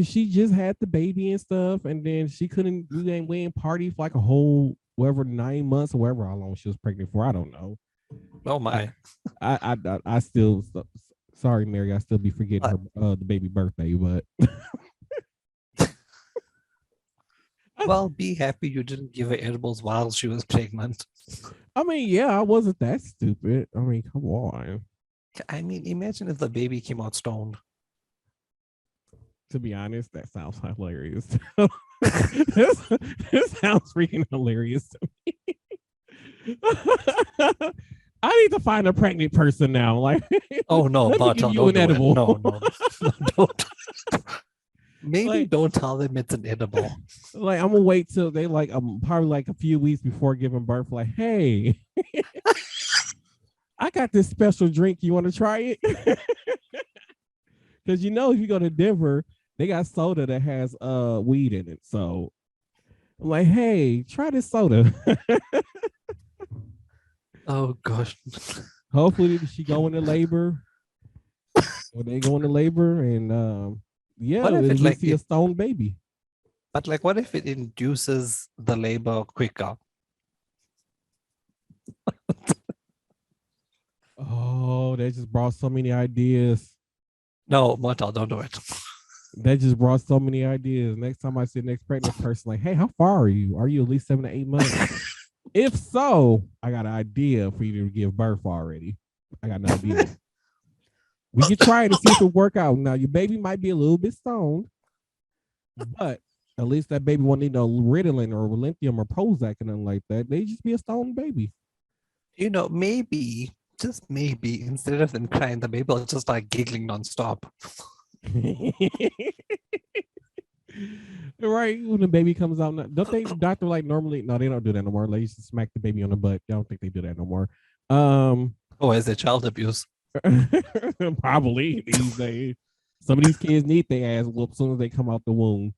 she just had the baby and stuff, and then she couldn't. We ain't party for like a whole whatever 9 months or whatever how long she was pregnant for. I don't know. Oh my. I still sorry, Mary. I still be forgetting her the baby birthday, but Well, be happy you didn't give her edibles while she was pregnant. I mean, yeah, I wasn't that stupid. I mean, come on. I mean, imagine if the baby came out stoned. To be honest, that sounds hilarious. this sounds freaking hilarious to me. I need to find a pregnant person now. Like, oh no, let me Martel, give you don't an do edible. it. No, don't. Maybe Like- don't tell them it's an edible. Like, I'm gonna wait till they like probably like a few weeks before giving birth. Like, hey, I got this special drink. You want to try it? Because you know, if you go to Denver, they got soda that has weed in it. So I'm like, hey, try this soda. Oh gosh. Hopefully she go into labor. Or they go into labor and yeah, What if we it like see a it, stone baby. but like what if it induces the labor quicker? Oh, they just brought so many ideas. No, Martel, don't do it. They just brought so many ideas. Next time I see the next pregnant person, like, hey, how far are you? Are you at least 7 to 8 months? If so, I got an idea for you to give birth already. I got an idea. We can try it and see if it work out. Now, your baby might be a little bit stoned, but at least that baby won't need no Ritalin or lithium or Prozac and nothing like that. They just be a stoned baby. You know, maybe, just maybe, instead of them crying, the baby will just start giggling nonstop. Right when the baby comes out, don't they doctor like normally? No, they don't do that no more. They used to smack the baby on the butt. I don't think they do that no more. Oh, is it child abuse? Probably these days. Some of these kids need their ass whooped as soon as they come out the womb.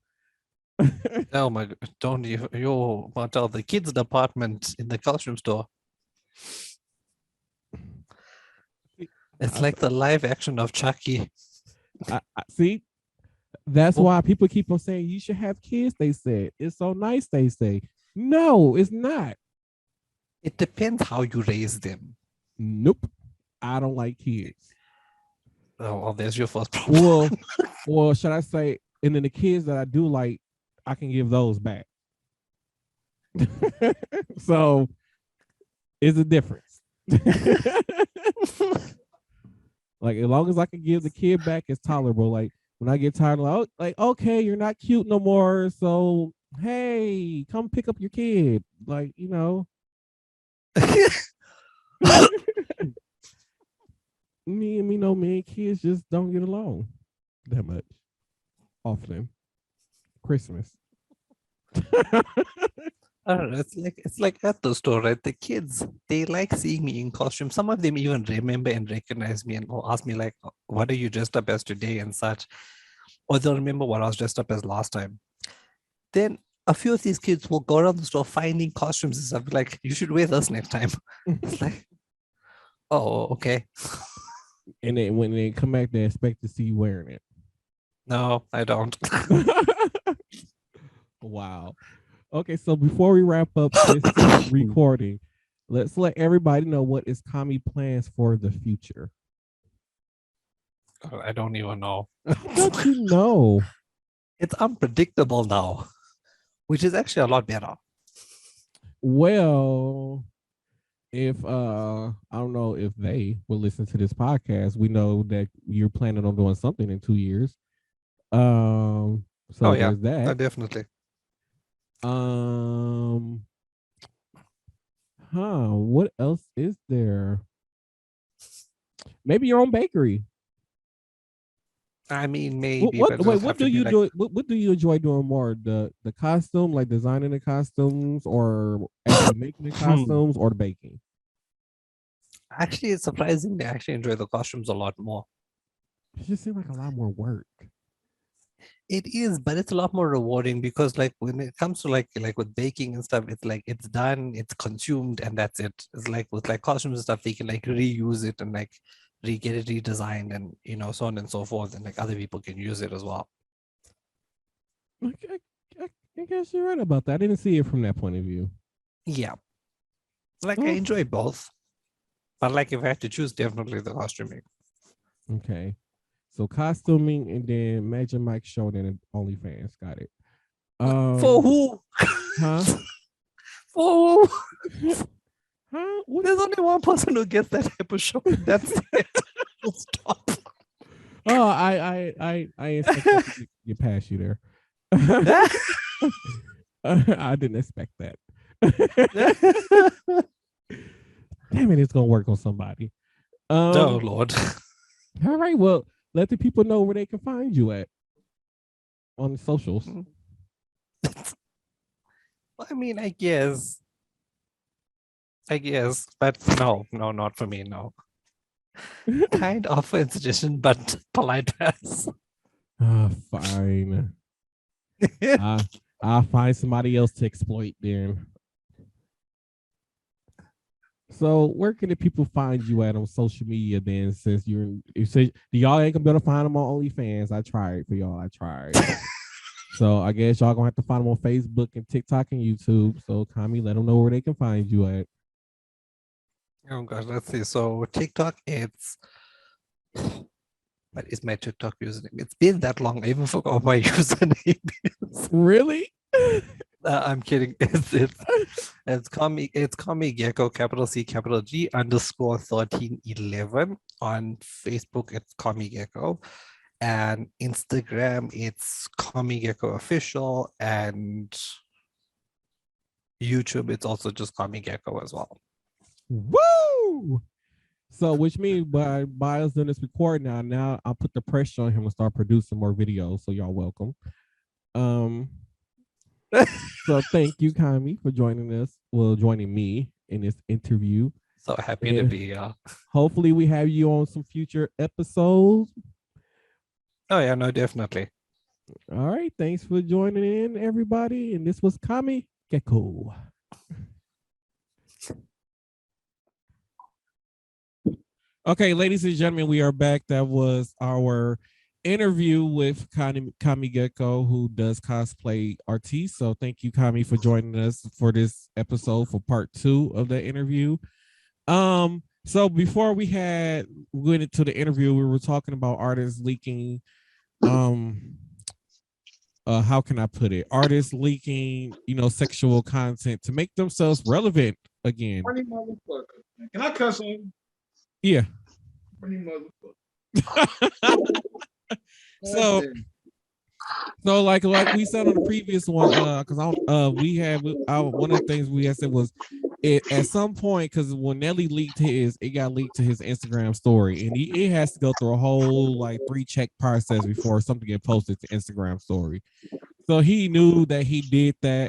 Oh my god, don't you Martel, the kids department in the costume store. It's like the live action of Chucky. I see. That's why people keep on saying you should have kids. They said it's so nice. They say no, it's not. It depends how you raise them. Nope, I don't like kids. Oh, well, there's your first problem. Well, should I say? And then the kids that I do like, I can give those back. So, it's a difference. Like as long as I can give the kid back, it's tolerable. Like when I get tired, like okay, you're not cute no more. So hey, come pick up your kid. Like me and kids just don't get along that much. Often, Christmas. I don't know. It's like at the store, right? The kids, they like seeing me in costume. Some of them even remember and recognize me and will ask me like, "What are you dressed up as today?" and such. Or they'll remember what I was dressed up as last time. Then a few of these kids will go around the store finding costumes and stuff. Like, you should wear this next time. It's like, oh, okay. And then when they come back, they expect to see you wearing it. No, I don't. Wow. Okay, so before we wrap up this recording, let's let everybody know what is Comi plans for the future. I don't even know. Don't you know? It's unpredictable now, which is actually a lot better. Well, if I don't know if they will listen to this podcast, we know that you're planning on doing something in 2 years. Oh So yeah, there's that. definitely. Um, what else is there? Maybe your own bakery. I mean, maybe, but Wait, it'll what have do to be you like. do? What do you enjoy doing more? The costume, like designing the costumes, or actually making the costumes, or the baking? Actually, it's surprising. I actually enjoy the costumes a lot more. It just seems like a lot more work. It is, but it's a lot more rewarding because, like, when it comes to like with baking and stuff, it's like it's done, it's consumed, and that's it. It's like with like costumes and stuff, they can like reuse it and like get it redesigned, and so on and so forth, and like other people can use it as well. Okay, I guess you're right about that. I didn't see it from that point of view. Yeah, like I enjoy both, but like if I had to choose, definitely the costuming. Okay. So costuming and then Magic Mike Shaun and OnlyFans. Got it. For who? Huh? For who? Huh? What? There's only one person who gets that type of show. That's it. Stop. Oh, I expected to get past you there. I didn't expect that. Damn it, it's gonna work on somebody. Oh Lord. All right, well, let the people know where they can find you at on the socials. I mean, I guess, but no, not for me. No. Kind of a suggestion, but polite pass. Fine. I'll find somebody else to exploit then. So where can the people find you at on social media then? Since you say y'all ain't gonna be able to find them on OnlyFans. I tried for y'all. I tried. So I guess y'all gonna have to find them on Facebook and TikTok and YouTube. So Comi, let them know where they can find you at. Oh gosh, let's see. So TikTok, what is my TikTok username? It's been that long. I even forgot what my username is. Really? I'm kidding. It's Comi Geko, capital C, capital G _1311. On Facebook, it's Comi Geko. And Instagram, it's Comi Geko official. And YouTube, it's also just Comi Geko as well. Woo! So which means by us doing this recording now I'll put the pressure on him to start producing more videos. So y'all welcome. So thank you, Comi, for joining me in this interview. So happy to be here. Hopefully we have you on some future episodes. Oh yeah, no, definitely. All right. Thanks for joining in, everybody. And this was Comi Geko. Okay, ladies and gentlemen, we are back. That was our interview with Comi Geko, who does cosplay artiste. So thank you, Comi, for joining us for this episode for part 2 of the interview. So before we went into the interview, we were talking about artists leaking how can I put it? Artists leaking, sexual content to make themselves relevant again. Can I cuss on? Yeah. So like we said on the previous one, because one of the things we had said was it at some point, because when Nelly it got leaked to his Instagram story, and it has to go through a whole like 3-check process before something get posted to Instagram story. So he knew that he did that,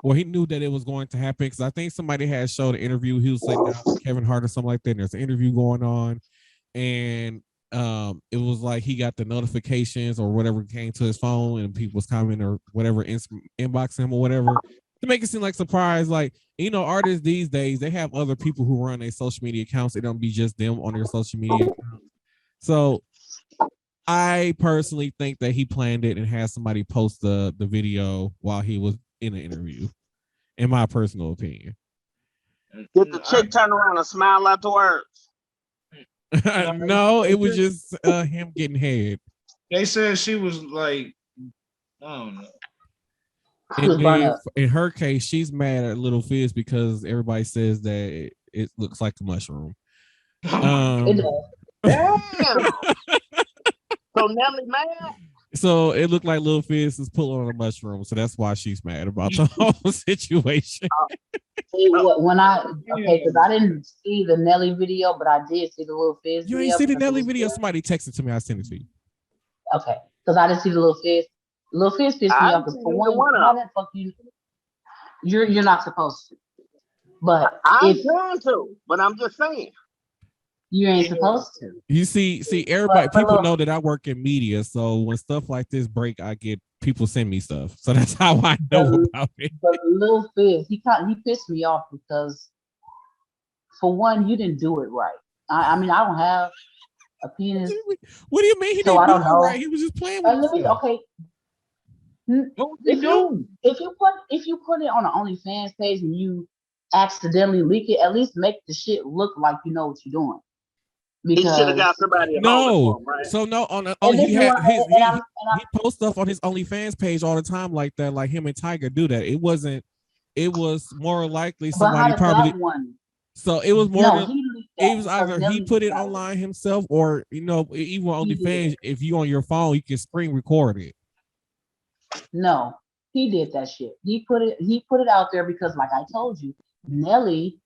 or he knew that it was going to happen, because I think somebody had showed an interview. He was sitting down with Kevin Hart or something like that. And there's an interview going on, and it was like he got the notifications or whatever came to his phone, and people was commenting or whatever, inboxing him or whatever, to make it seem like surprise. Like, artists these days, they have other people who run their social media accounts. It don't be just them on their social media accounts. So I personally think that he planned it and had somebody post the video while he was in an interview, in my personal opinion. Did the chick turn around and smile afterwards? No, it was just him getting head. They said she was like, I don't know. And then in her case, she's mad at Little Fizz because everybody says that it looks like a mushroom. It does. Damn. So Nelly mad? So it looked like Lil Fizz is pulling on a mushroom, so that's why she's mad about the whole situation. When because I didn't see the Nelly video, but I did see the Lil Fizz You video. ain't see the Nelly video? Somebody texted to me. I sent it to you. Okay, because I didn't see the Lil Fizz. Lil Fizz pissed me off because for one, how the fuck you're not supposed to. But I'm trying to, but I'm just saying. You ain't supposed to. You see, everybody, people know that I work in media, so when stuff like this break, I get people send me stuff, so that's how I know about it. But Lil Fizz, he pissed me off because, for one, you didn't do it right. I mean, I don't have a penis. What do you mean he didn't do it right? He was just playing with it. Okay. If you put it on an OnlyFans page and you accidentally leak it, at least make the shit look like you know what you're doing. Because he should have got somebody. No, him, right? So no, he posts stuff on his OnlyFans page all the time like that. Like him and Tiger do that. It was more likely somebody probably. So it was more. It was either he put it online himself, or even on OnlyFans, if you on your phone, you can screen record it. No, he did that shit. He put it out there because, like I told you, Nelly,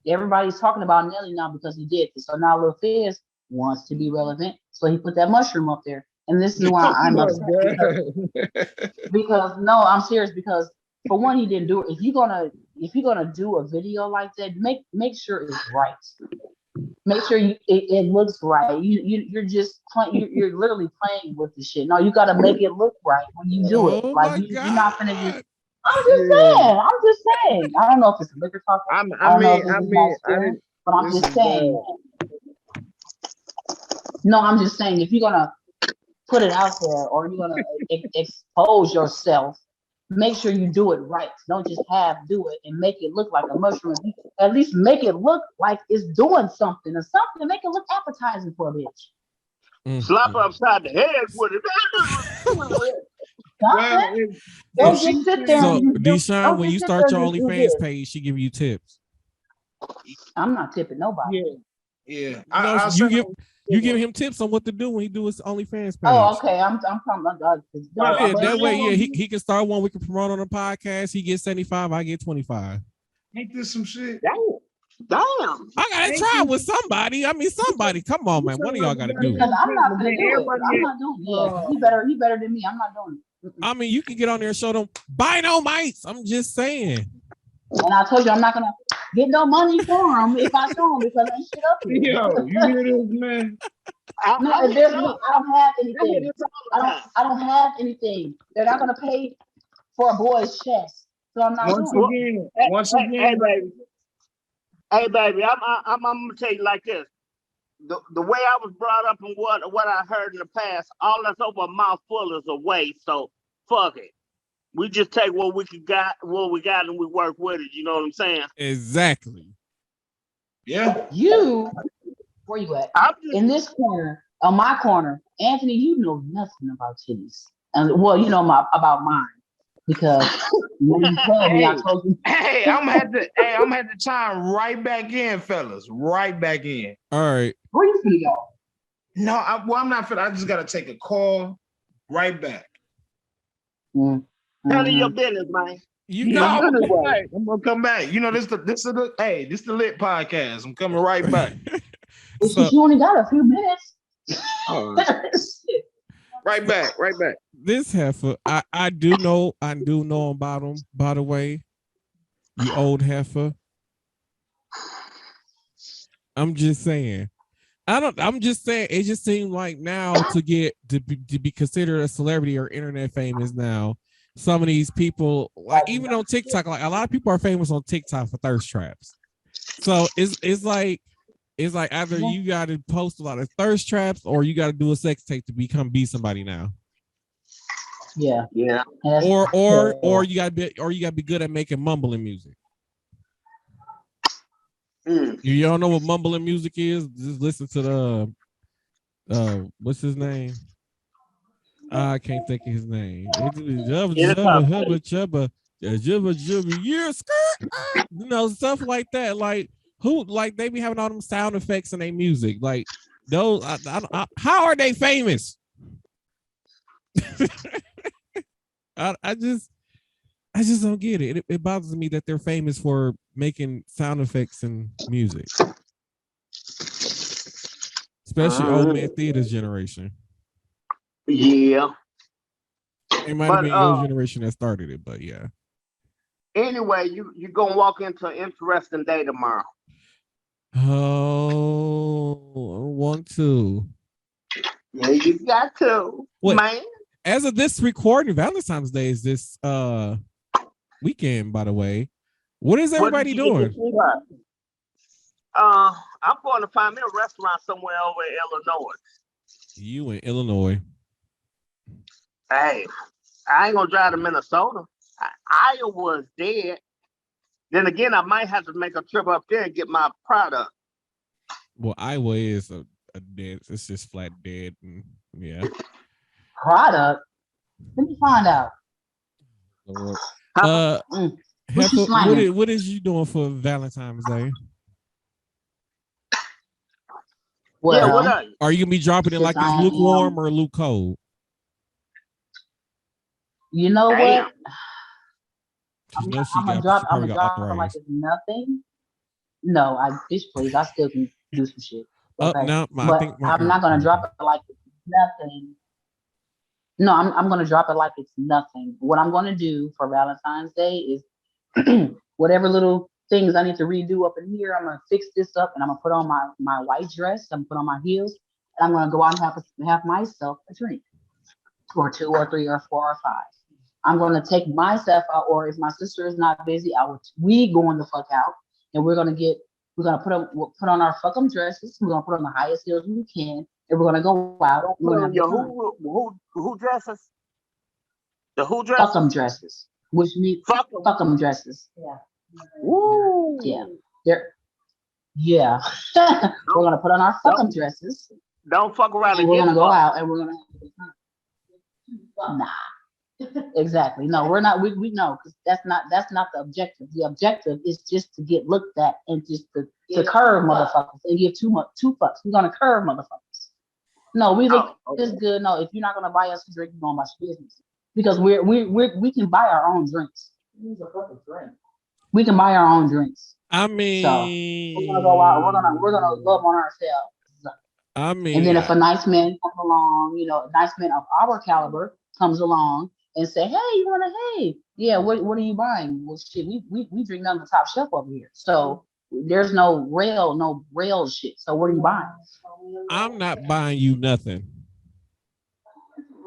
everybody's talking about Nelly now because he did this. So now Lil Fizz wants to be relevant, so he put that mushroom up there. And this is why I'm upset because no, I'm serious, because for one, he didn't do it. If you're gonna do a video like that, make sure it's right. Make sure it looks right. You're just playing. You're literally playing with the shit. No, you gotta make it look right when you do it. Like you're not gonna just. I'm just saying. I don't know if it's liquor talk. But I'm just saying. No, I'm just saying, if you're gonna put it out there or you're gonna expose yourself, make sure you do it right. Don't just do it and make it look like a mushroom. At least make it look like it's doing something or something. Make it look appetizing for a bitch. Slap her upside the head with it. Don't just sit there. So, Deshaun, when you start your OnlyFans page, she give you tips. I'm not tipping nobody. Yeah. You give him tips on what to do when he do his OnlyFans page. Oh, okay. I'm talking about that way, he can start one. We can promote on the podcast. He gets 75. I get 25. Ain't this some shit? Damn. I gotta try with somebody. I mean, somebody. Come on, man. One of y'all gotta do it. Because I'm not gonna do it. I'm not doing it. He better than me. I'm not doing it. I mean, you can get on there and show them buy no mites. I'm just saying. And I told you I'm not gonna get no money for him if I show him, because ain't shit up here. Yo, you hear this, man? I don't have anything. I don't have anything. They're not gonna pay for a boy's chest, so I'm not doing it. Once again, hey baby, I'm gonna tell you like this. The way I was brought up and what I heard in the past, all that's over a mouthful is a waste. So fuck it. We just take what we got, and we work with it. You know what I'm saying? Exactly. Yeah. Where you at? In this corner, on my corner, Anthony, you know nothing about titties. And well, you know about mine. Because when you told me, I told you. Hey, I'm gonna have to chime right back in, fellas. Right back in. All right. Where you finna go? No, I'm not finna. I just gotta take a call. Right back. None of your business, man. I'm gonna come back. You know, this the lit podcast. I'm coming right back. You only got a few minutes. Right back. This heifer, I do know about him, by the way. You old heifer. I'm just saying. I'm just saying, it just seems like now to be considered a celebrity or internet famous now, some of these people, like even on TikTok, like a lot of people are famous on TikTok for thirst traps. So it's like either you got to post a lot of thirst traps or you got to do a sex tape to be somebody now. Yeah. Or you got to be good at making mumbling music. You don't know what mumbling music is? Just listen to the what's his name? I can't think of his name. Chubba. Yeah, skirt, stuff like that. Like who, like they be having all them sound effects in their music. Like those, how are they famous? I just don't get it. It bothers me that they're famous for making sound effects and music, especially old man theater's generation. Yeah. It might have But been your generation that started it, but yeah. Anyway, you gonna walk into an interesting day tomorrow. Oh, I want to. Yeah, you got to, man. As of this recording, Valentine's Day is this weekend, by the way. What is everybody doing? I'm going to find me a restaurant somewhere over in Illinois. You in Illinois? Hey, I ain't gonna drive to Minnesota. Iowa's dead. Then again, I might have to make a trip up there and get my product. Well, Iowa is a dead. It's just flat dead, and yeah. Product. Let me find out. What is you doing for Valentine's Day? Well, what are you gonna be dropping it like it's lukewarm or lukewarm? You know what? I'm gonna drop it like it's nothing. No, bitch, please. I still can do some shit. Okay? No, I'm not gonna drop it like it's nothing. No, I'm gonna drop it like it's nothing. What I'm gonna do for Valentine's Day is whatever little things I need to redo up in here, I'm gonna fix this up and I'm gonna put on my white dress, I'm gonna put on my heels, and I'm gonna go out and have myself a drink. Or 2 or 3 or 4 or 5. I'm gonna take myself out, or if my sister is not busy, we going the fuck out and we're gonna put on our fuckum dresses, we're gonna put on the highest heels we can, and we're gonna go out. We're gonna who dresses? The who dresses? Fuckum dresses. Which means fuckum dresses. Yeah. Woo. Yeah. Yeah. We're gonna put on our fuckum dresses. Don't fuck around and we're gonna go out and we're gonna nah. Exactly. No, we're not. We know because that's not the objective. The objective is just to get looked at and just to curve motherfuckers and give two fucks. We're gonna curve motherfuckers. No, we look this good. No, if you're not gonna buy us a drink, you're gonna buy your business because we can buy our own drinks. We can buy our own drinks. I mean, so we're gonna go out. We're gonna love on ourselves. I mean, and then if a nice man comes along, a nice man of our caliber comes along and say, hey, yeah, what are you buying? Well, shit, we drink down the top shelf over here. So there's no rail shit. So what are you buying? I'm not buying you nothing.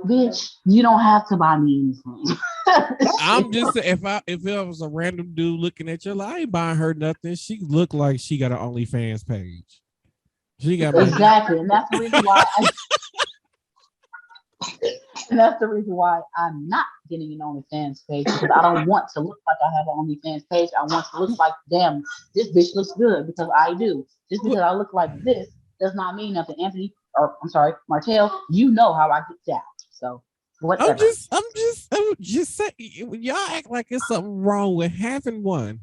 Bitch, you don't have to buy me anything. I'm just if it was a random dude looking at you, I ain't buying her nothing. She looked like she got an OnlyFans page. She got exactly, and that's the reason why. And that's the reason why I'm not getting an OnlyFans page because I don't want to look like I have an OnlyFans page. I want to look like, damn, this bitch looks good because I do. Just because I look like this does not mean nothing. Anthony, or I'm sorry, Martel, you know how I get down. So whatever. I'm just saying, y'all act like it's something wrong with having one.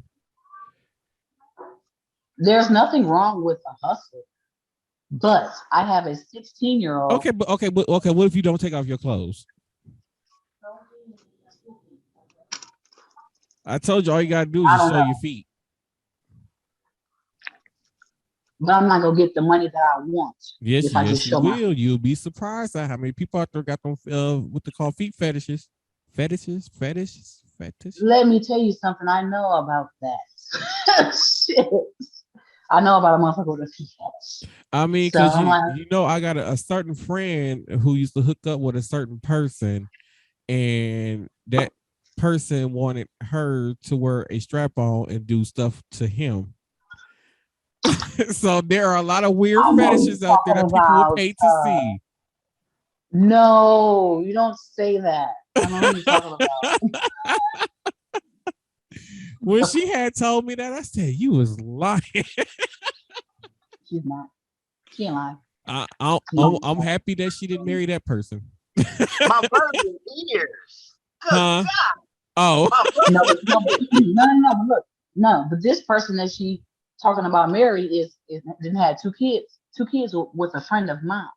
There's nothing wrong with a hustle. But I have a 16-year-old. Okay. What if you don't take off your clothes? I told you all you gotta do is just show your feet. But I'm not gonna get the money that I want. Yes, you will. You'll be surprised at how many people out there got them what they call feet fetishes. Fetishes. Let me tell you something. I know about that. Shit. I know about a motherfucker with a feet fetish. I mean, because I got a certain friend who used to hook up with a certain person, and that person wanted her to wear a strap-on and do stuff to him. So there are a lot of weird fetishes out there that people will pay to see. No, you don't say that. I know what you're talking about. When she had told me that, I said, you was lying. She's not. She ain't lying. I'm happy that she didn't marry that person. My virgin ears. Good God. Oh. No, but this person that she talking about Mary is then had two kids with a friend of mine.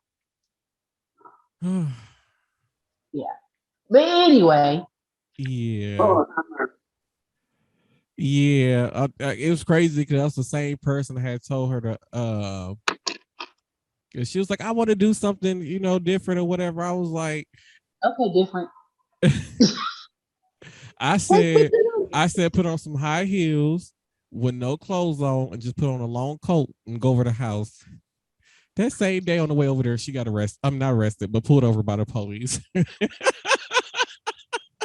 Yeah, but anyway. Yeah. Yeah, it was crazy because that's the same person that had told her to she was like, I want to do something, different or whatever. I was like, okay, different. I said put on some high heels with no clothes on and just put on a long coat and go over the house. That same day on the way over there, she got arrested. I'm not arrested, but pulled over by the police.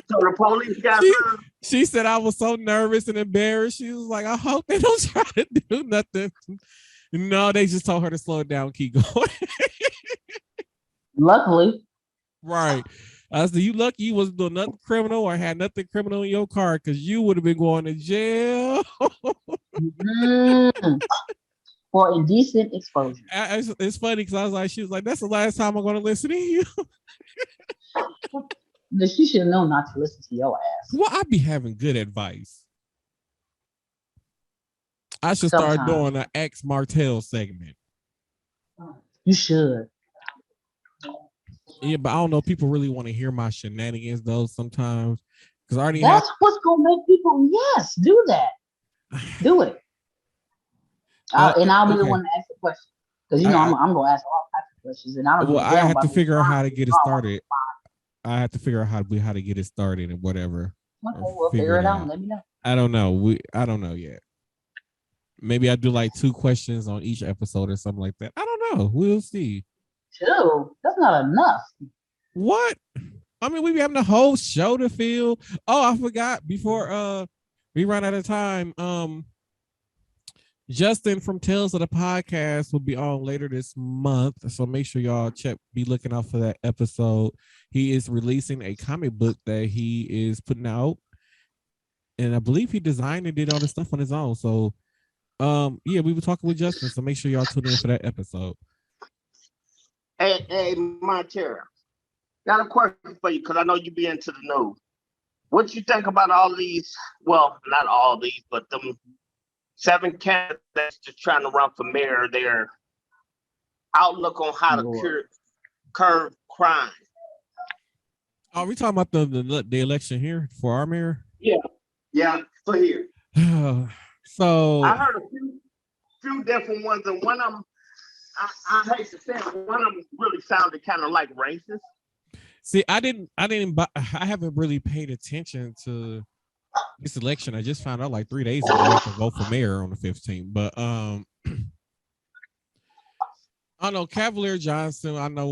So the police got her. She said I was so nervous and embarrassed. She was like, I hope they don't try to do nothing. No, they just told her to slow it down, keep going. Luckily. Right. I said, you lucky you wasn't doing nothing criminal or had nothing criminal in your car because you would have been going to jail. For indecent exposure. It's funny because she was like, that's the last time I'm going to listen to you. She should know not to listen to your ass. Well, I be having good advice. I should start doing an ex Martel segment. You should. Yeah, but I don't know. People really want to hear my shenanigans though sometimes. Because that's what's gonna make people. Yes, do that. Do it. And I'll be the one to ask the question because I'm gonna ask all types of questions, and I don't. Well, I have to figure out how to get it started. I have to figure out how to get it started and whatever. Okay, we'll figure it out. Let me know. I don't know. I don't know yet. Maybe I do like 2 questions on each episode or something like that. I don't know. We'll see. 2? That's not enough. What? I mean, we be having the whole show to fill. Oh, I forgot before we run out of time. Justin from Tales of the Podcast will be on later this month. So make sure y'all be looking out for that episode. He is releasing a comic book that he is putting out. And I believe he designed and did all this stuff on his own. So yeah, we were talking with Justin. So make sure y'all tune in for that episode. Hey, Martel, got a question for you because I know you be into the news. What you think about all these? Well, not all these, but them 7 candidates just trying to run for mayor. Their outlook on how to curb crime. Are we talking about the election here for our mayor? Yeah, for here. So I heard a few different ones, and one of them, I hate to say it, one of them really sounded kind of like racist. See, I haven't really paid attention to this election. I just found out like 3 days ago I have to vote for mayor on the 15th. But I don't know, Cavalier Johnson. I know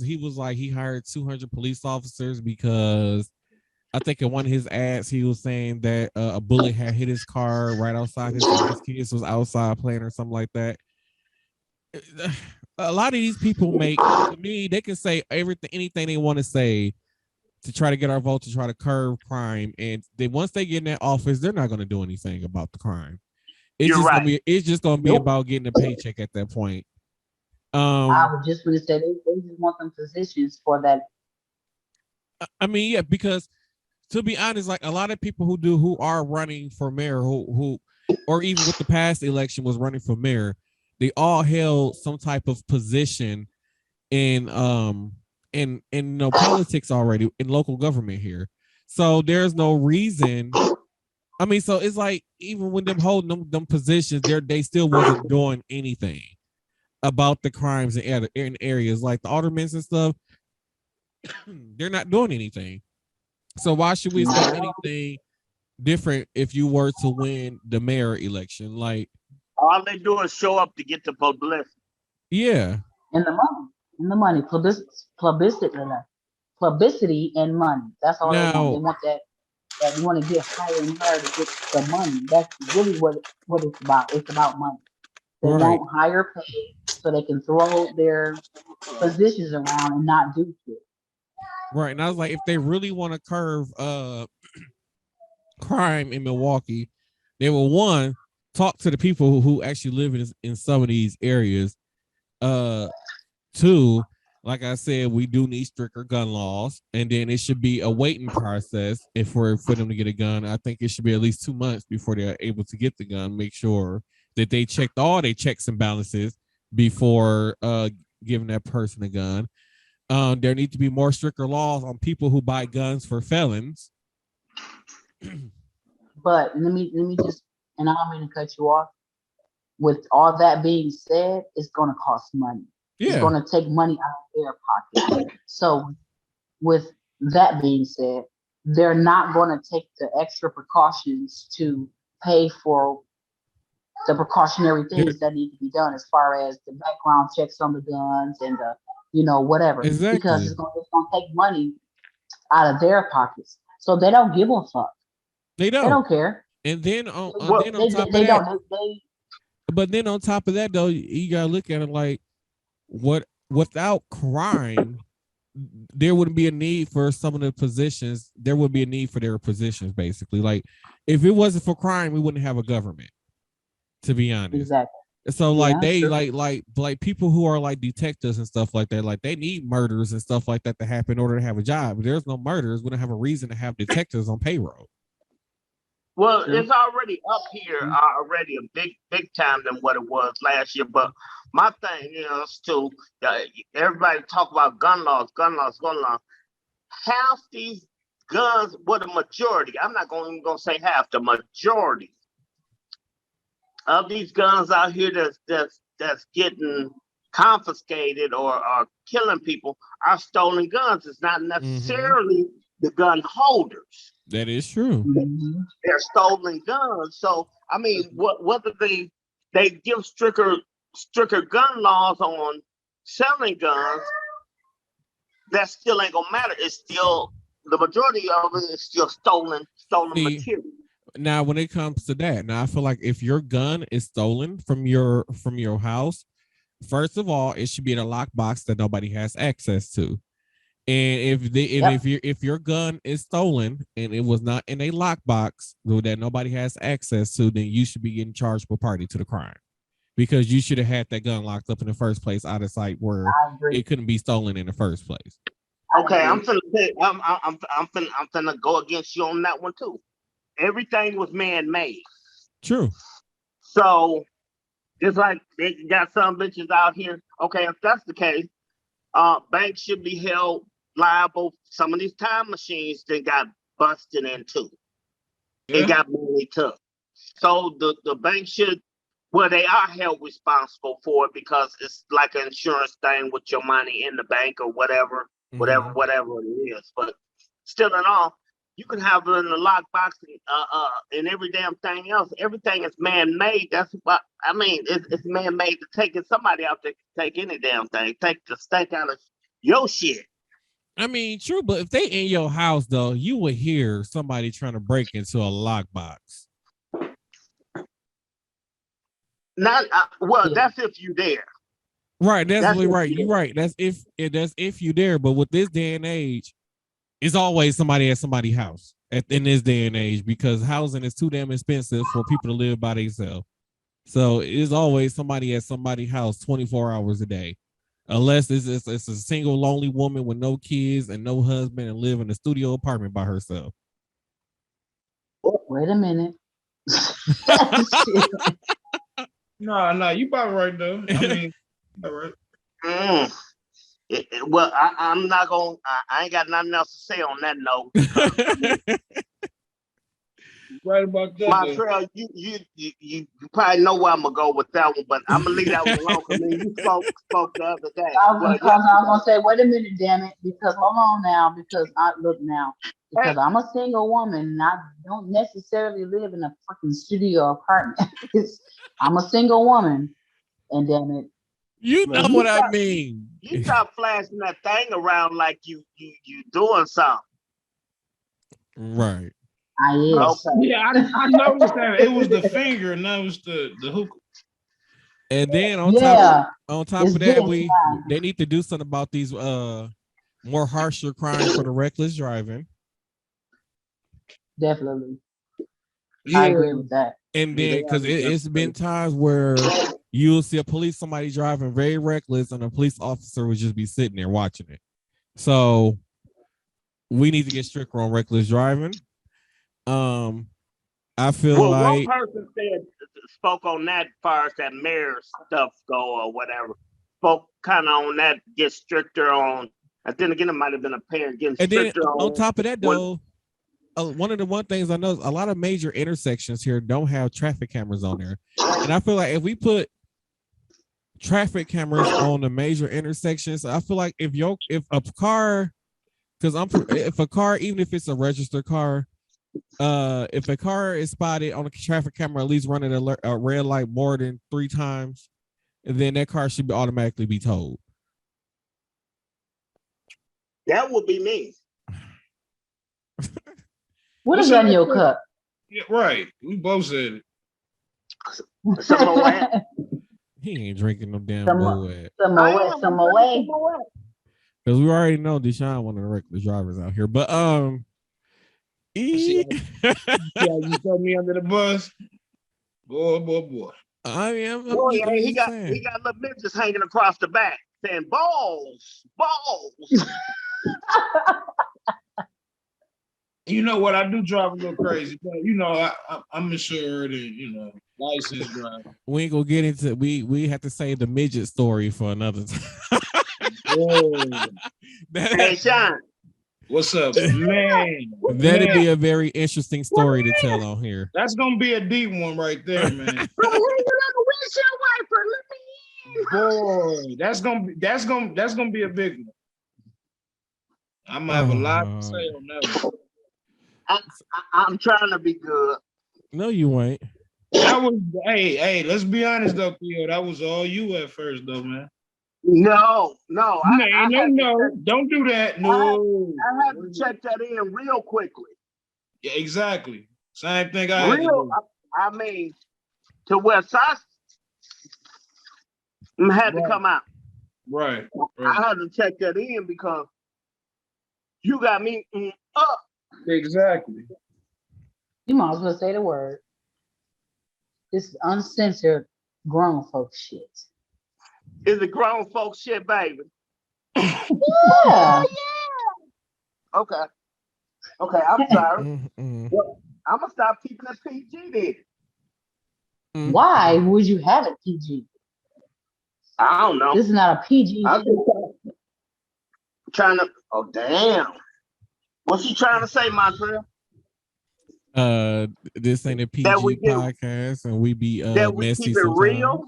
he was like he hired 200 police officers because I think in one of his ads he was saying that a bullet had hit his car right outside his kids was outside playing or something like that. A lot of these people to me, they can say anything they want to say to try to get our vote to try to curb crime, and once they get in that office, they're not going to do anything about the crime. It's just gonna be about getting a paycheck at that point. I was just going to say they just want them positions for that. I mean, yeah, because to be honest, like a lot of people who are running for mayor, who or even with the past election was running for mayor, they all held some type of position in politics already in local government here. So there's no reason. I mean, so it's like even when them holding them positions, they still wasn't doing anything about the crimes in areas like the aldermen and stuff. They're not doing anything. So why should we expect anything different if you were to win the mayor election? Like all they do is show up to get the publicity. Yeah. And the money. Publicity and money. That's all they want. They want that you want to get higher and higher to get the money. That's really what it's about. It's about money. They want higher pay so they can throw their positions around and not do shit. Right. And I was like, if they really want to curb crime in Milwaukee, they will talk to the people who actually live in some of these areas. 2, like I said, we do need stricter gun laws, and then it should be a waiting process for them to get a gun. I think it should be at least 2 months before they're able to get the gun. Make sure that they checked all their checks and balances before giving that person a gun. There need to be more stricter laws on people who buy guns for felons. But let me just, and I don't mean to cut you off. With all that being said, it's going to cost money. Yeah. It's going to take money out of their pocket. So, with that being said, they're not going to take the extra precautions to pay for the precautionary things that need to be done as far as the background checks on the guns and the, whatever. Exactly. Because it's going to take money out of their pockets. So they don't give a fuck. They don't. They don't care. And then on top of they that, don't. but then on top of that, though, you gotta look at it like, without crime, there wouldn't be a need for some of the positions. There would be a need for their positions, basically. Like, if it wasn't for crime, we wouldn't have a government. To be honest, exactly. So like they sure. like people who are like detectives and stuff like that, like they need murders and stuff like that to happen in order to have a job. If there's no murders, we don't have a reason to have detectives on payroll. Well, it's already up here already a big time than what it was last year. But my thing is to everybody talk about gun laws. Half these guns, well, the majority, I'm not even gonna say half, the majority of these guns out here that's getting confiscated or are killing people are stolen guns. It's not necessarily the gun holders. That is true. They're stolen guns. So I mean, whether they give stricter gun laws on selling guns, that still ain't gonna matter. It's still the majority of it is still stolen material. Now, when it comes to that, I feel like if your gun is stolen from your house, first of all, it should be in a lockbox that nobody has access to. And if your gun is stolen and it was not in a lockbox that nobody has access to, then you should be getting charged for party to the crime, because you should have had that gun locked up in the first place, out of sight, where it couldn't be stolen in the first place. Okay, I'm finna go against you on that one too. Everything was man-made. True. So just like they got some bitches out here. Okay, if that's the case, banks should be held liable. Some of these time machines they got busted into. They got money took. So the bank should, well, they are held responsible for it because it's like an insurance thing with your money in the bank or whatever it is. But still in all, you can have it in the lockbox and every damn thing else. Everything is man-made. That's what I mean. It's man-made to take it. Somebody out there can take any damn thing. Take the stank out of your shit. I mean, true, but if they in your house, though, you would hear somebody trying to break into a lockbox. Not that's if you there. Right, that's really right. You're right. That's if you there. But with this day and age, it's always somebody at somebody's house in this day and age, because housing is too damn expensive for people to live by themselves. So it's always somebody at somebody's house 24 hours a day, unless it's a single lonely woman with no kids and no husband and live in a studio apartment by herself. Wait a minute. No, you about right though. I mean, all right. Well, I'm not gonna. I ain't got nothing else to say on that note. Right about that. Martel, you probably know where I'm gonna go with that one, but I'm gonna leave that one alone. I mean, you spoke the other day. I was gonna say, wait a minute, damn it, because hold on now, because I'm a single woman and I don't necessarily live in a fucking studio apartment. I'm a single woman, and damn it. You know what I mean. You stop flashing that thing around like you doing something. Right. Okay. Yeah, I noticed that it was the finger and that was the hookah. And then on top of that, they need to do something about these more harsher crimes for the reckless driving. Definitely. Yeah. I agree with that. And then because it's been times where you'll see somebody driving very reckless, and a police officer would just be sitting there watching it. So we need to get stricter on reckless driving. I feel Well, one like person spoke on that far as that mayor stuff go or whatever. Spoke kind of on that, get stricter on. And then again, it might have been a parent getting and then stricter on top of that though, one of the things I know is a lot of major intersections here don't have traffic cameras on there. And I feel like if we put traffic cameras on the major intersections, I feel like if a car, if a car, even if it's a registered car, if a car is spotted on a traffic camera, at least running a red light more than 3 times, then that car should automatically be towed. That would be me. What is that in your cup? Yeah, right. We both said it. Some Moet. He ain't drinking no damn Some Moet. Moet. Because we already know Deshaun one of the reckless drivers out here. But Yeah, you throw me under the bus. Boy. I am. He got little midgets hanging across the back saying balls. You know what? I do drive a little crazy, but you know, I'm insured and you know, licensed driver. We ain't gonna get into we have to save the midget story for another time. Hey, Shaun. What's up, man? That'd be a very interesting story to tell on here. That's gonna be a deep one right there, man. I'm hanging on the windshield wiper. Let me in. Boy, that's gonna be a big one. I'm gonna have a lot to say on that one. I'm trying to be good. No, you ain't. That was hey, let's be honest though, Theo. That was all you at first though, man. No. No, don't do that. No. I had to check that in real quickly. Yeah, exactly. Same thing I had to do. I mean, to where sauce had to come out. Right. I had to check that in because you got me up. Exactly. You might as well say the word. This is uncensored grown folk shit. Is it grown folk shit, baby? Yeah. Okay, I'm sorry. Well, I'm gonna stop keeping it PG then. Why would you have it PG? I don't know. This is not a PG. I'm just trying to. Oh damn! What's she trying to say, Martel? This ain't a PG podcast, and we be messy keep it sometimes. Real.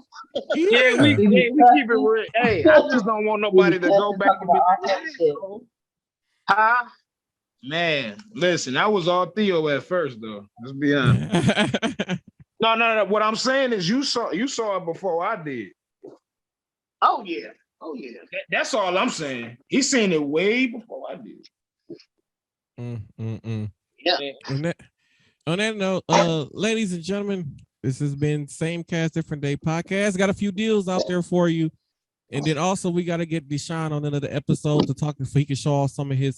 Yeah, we keep it real. Hey, I just don't want nobody to go back and be Huh? Man, listen, that was all Theo at first, though. Let's be honest. No. What I'm saying is, you saw it before I did. Oh yeah. That's all I'm saying. He's seen it way before I did. Yeah. On that note, ladies and gentlemen, this has been Same Cast Different Day podcast. Got a few deals out there for you, and then also we got to get Deshaun on another episode to talk so he can show off some of his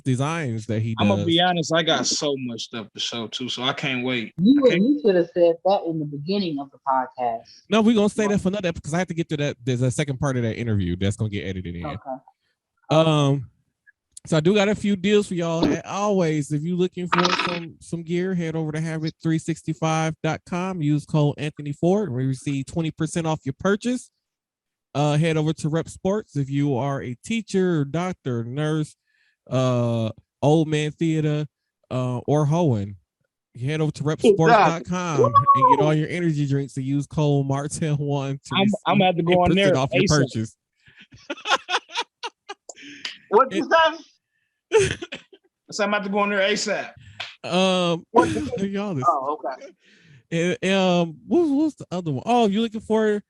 designs that he does. I'm gonna be honest, I got so much stuff to show too, so I can't wait. You should have said that in the beginning of the podcast. No, we're gonna say that for another because I have to get to that. There's a second part of that interview that's gonna get edited in. Okay. So I do got a few deals for y'all. As always, if you're looking for some gear, head over to habit365.com. Use code Anthony Ford. We receive 20% off your purchase. Head over to REPP Sports if you are a teacher, doctor, nurse, old man theater, or hoeing. Head over to repsports.com and get all your energy drinks and use code Martel1 to I'm gonna have to go on there off your purchase. What you say? So I'm about to go on there ASAP. Y'all okay. And what's the other one? Oh, you're looking for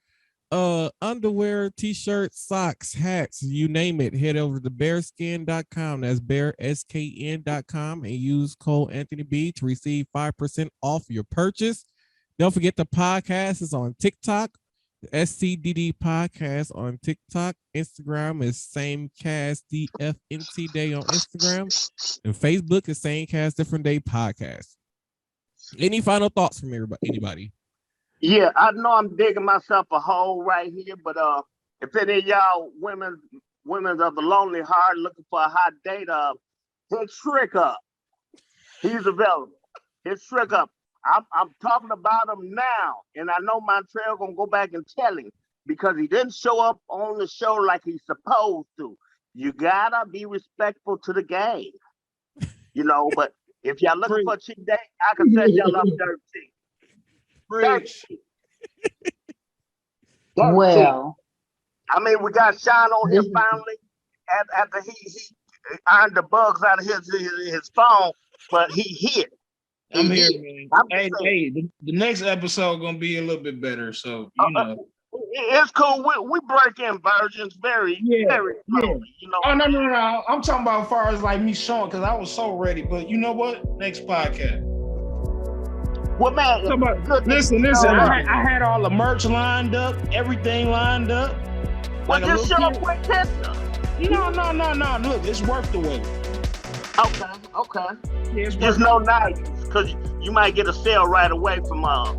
underwear, t-shirts, socks, hats, you name it. Head over to bearskin.com. That's bearskn.com and use code Anthony B to receive 5% off your purchase. Don't forget the podcast is on TikTok. SCDD podcast on TikTok. Instagram is Same Cast DFNT Day on Instagram, and Facebook is Same Cast Different Day podcast. Any final thoughts from anybody? Yeah, I know I'm digging myself a hole right here, but if any of y'all women of the lonely heart looking for a hot date, hit Shrick up. He's available. Hit Shrick up. I'm talking about him now, and I know Montreal gonna go back and tell him because he didn't show up on the show like he's supposed to. You gotta be respectful to the game, But if y'all looking for a cheap date, I can set y'all up 13. Bridge. Well, I mean, we got Shaun on here finally after he ironed the bugs out of his phone, but he here. I'm here, man. Hey, the next episode gonna be a little bit better, so it's cool. We break in virgins very slowly, Oh no. I'm talking about as far as like me showing because I was so ready. But you know what? Next podcast. Well, man, listen. I had all the merch lined up, everything lined up. Well, just show up with Tesla. No. Look, it's worth the wait. Okay. Yeah, just no nights, because you might get a sale right away from Well,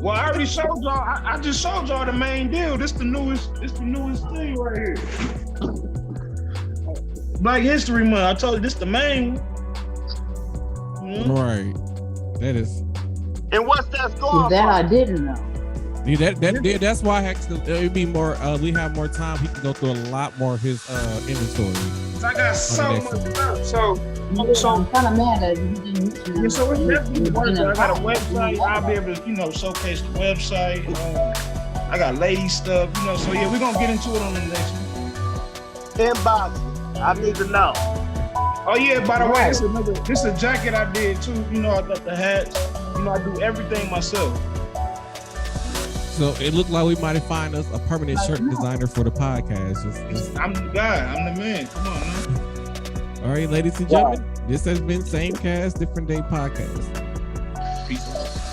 I already showed y'all. I just showed y'all the main deal. This the newest thing right here. Black History Month. I told you this the main one. Right. That is. And what's that going that I didn't know. Yeah, that's why I had to, it'd be more. We have more time. He can go through a lot more of his inventory. I got so much stuff. So I'm kind of mad that you didn't mention it. So it's definitely worth it. I got a website. I'll be able to, showcase the website. I got lady stuff, So yeah, we're gonna get into it on the next one. Inbox. I need to know. Oh yeah, by the way, this is a jacket I did too. I got the hats. I do everything myself. So it looked like we might find us a permanent shirt designer for the podcast. I'm the guy. I'm the man. Come on, man. All right, ladies and gentlemen, this has been Same Cast, Different Day Podcast. Peace.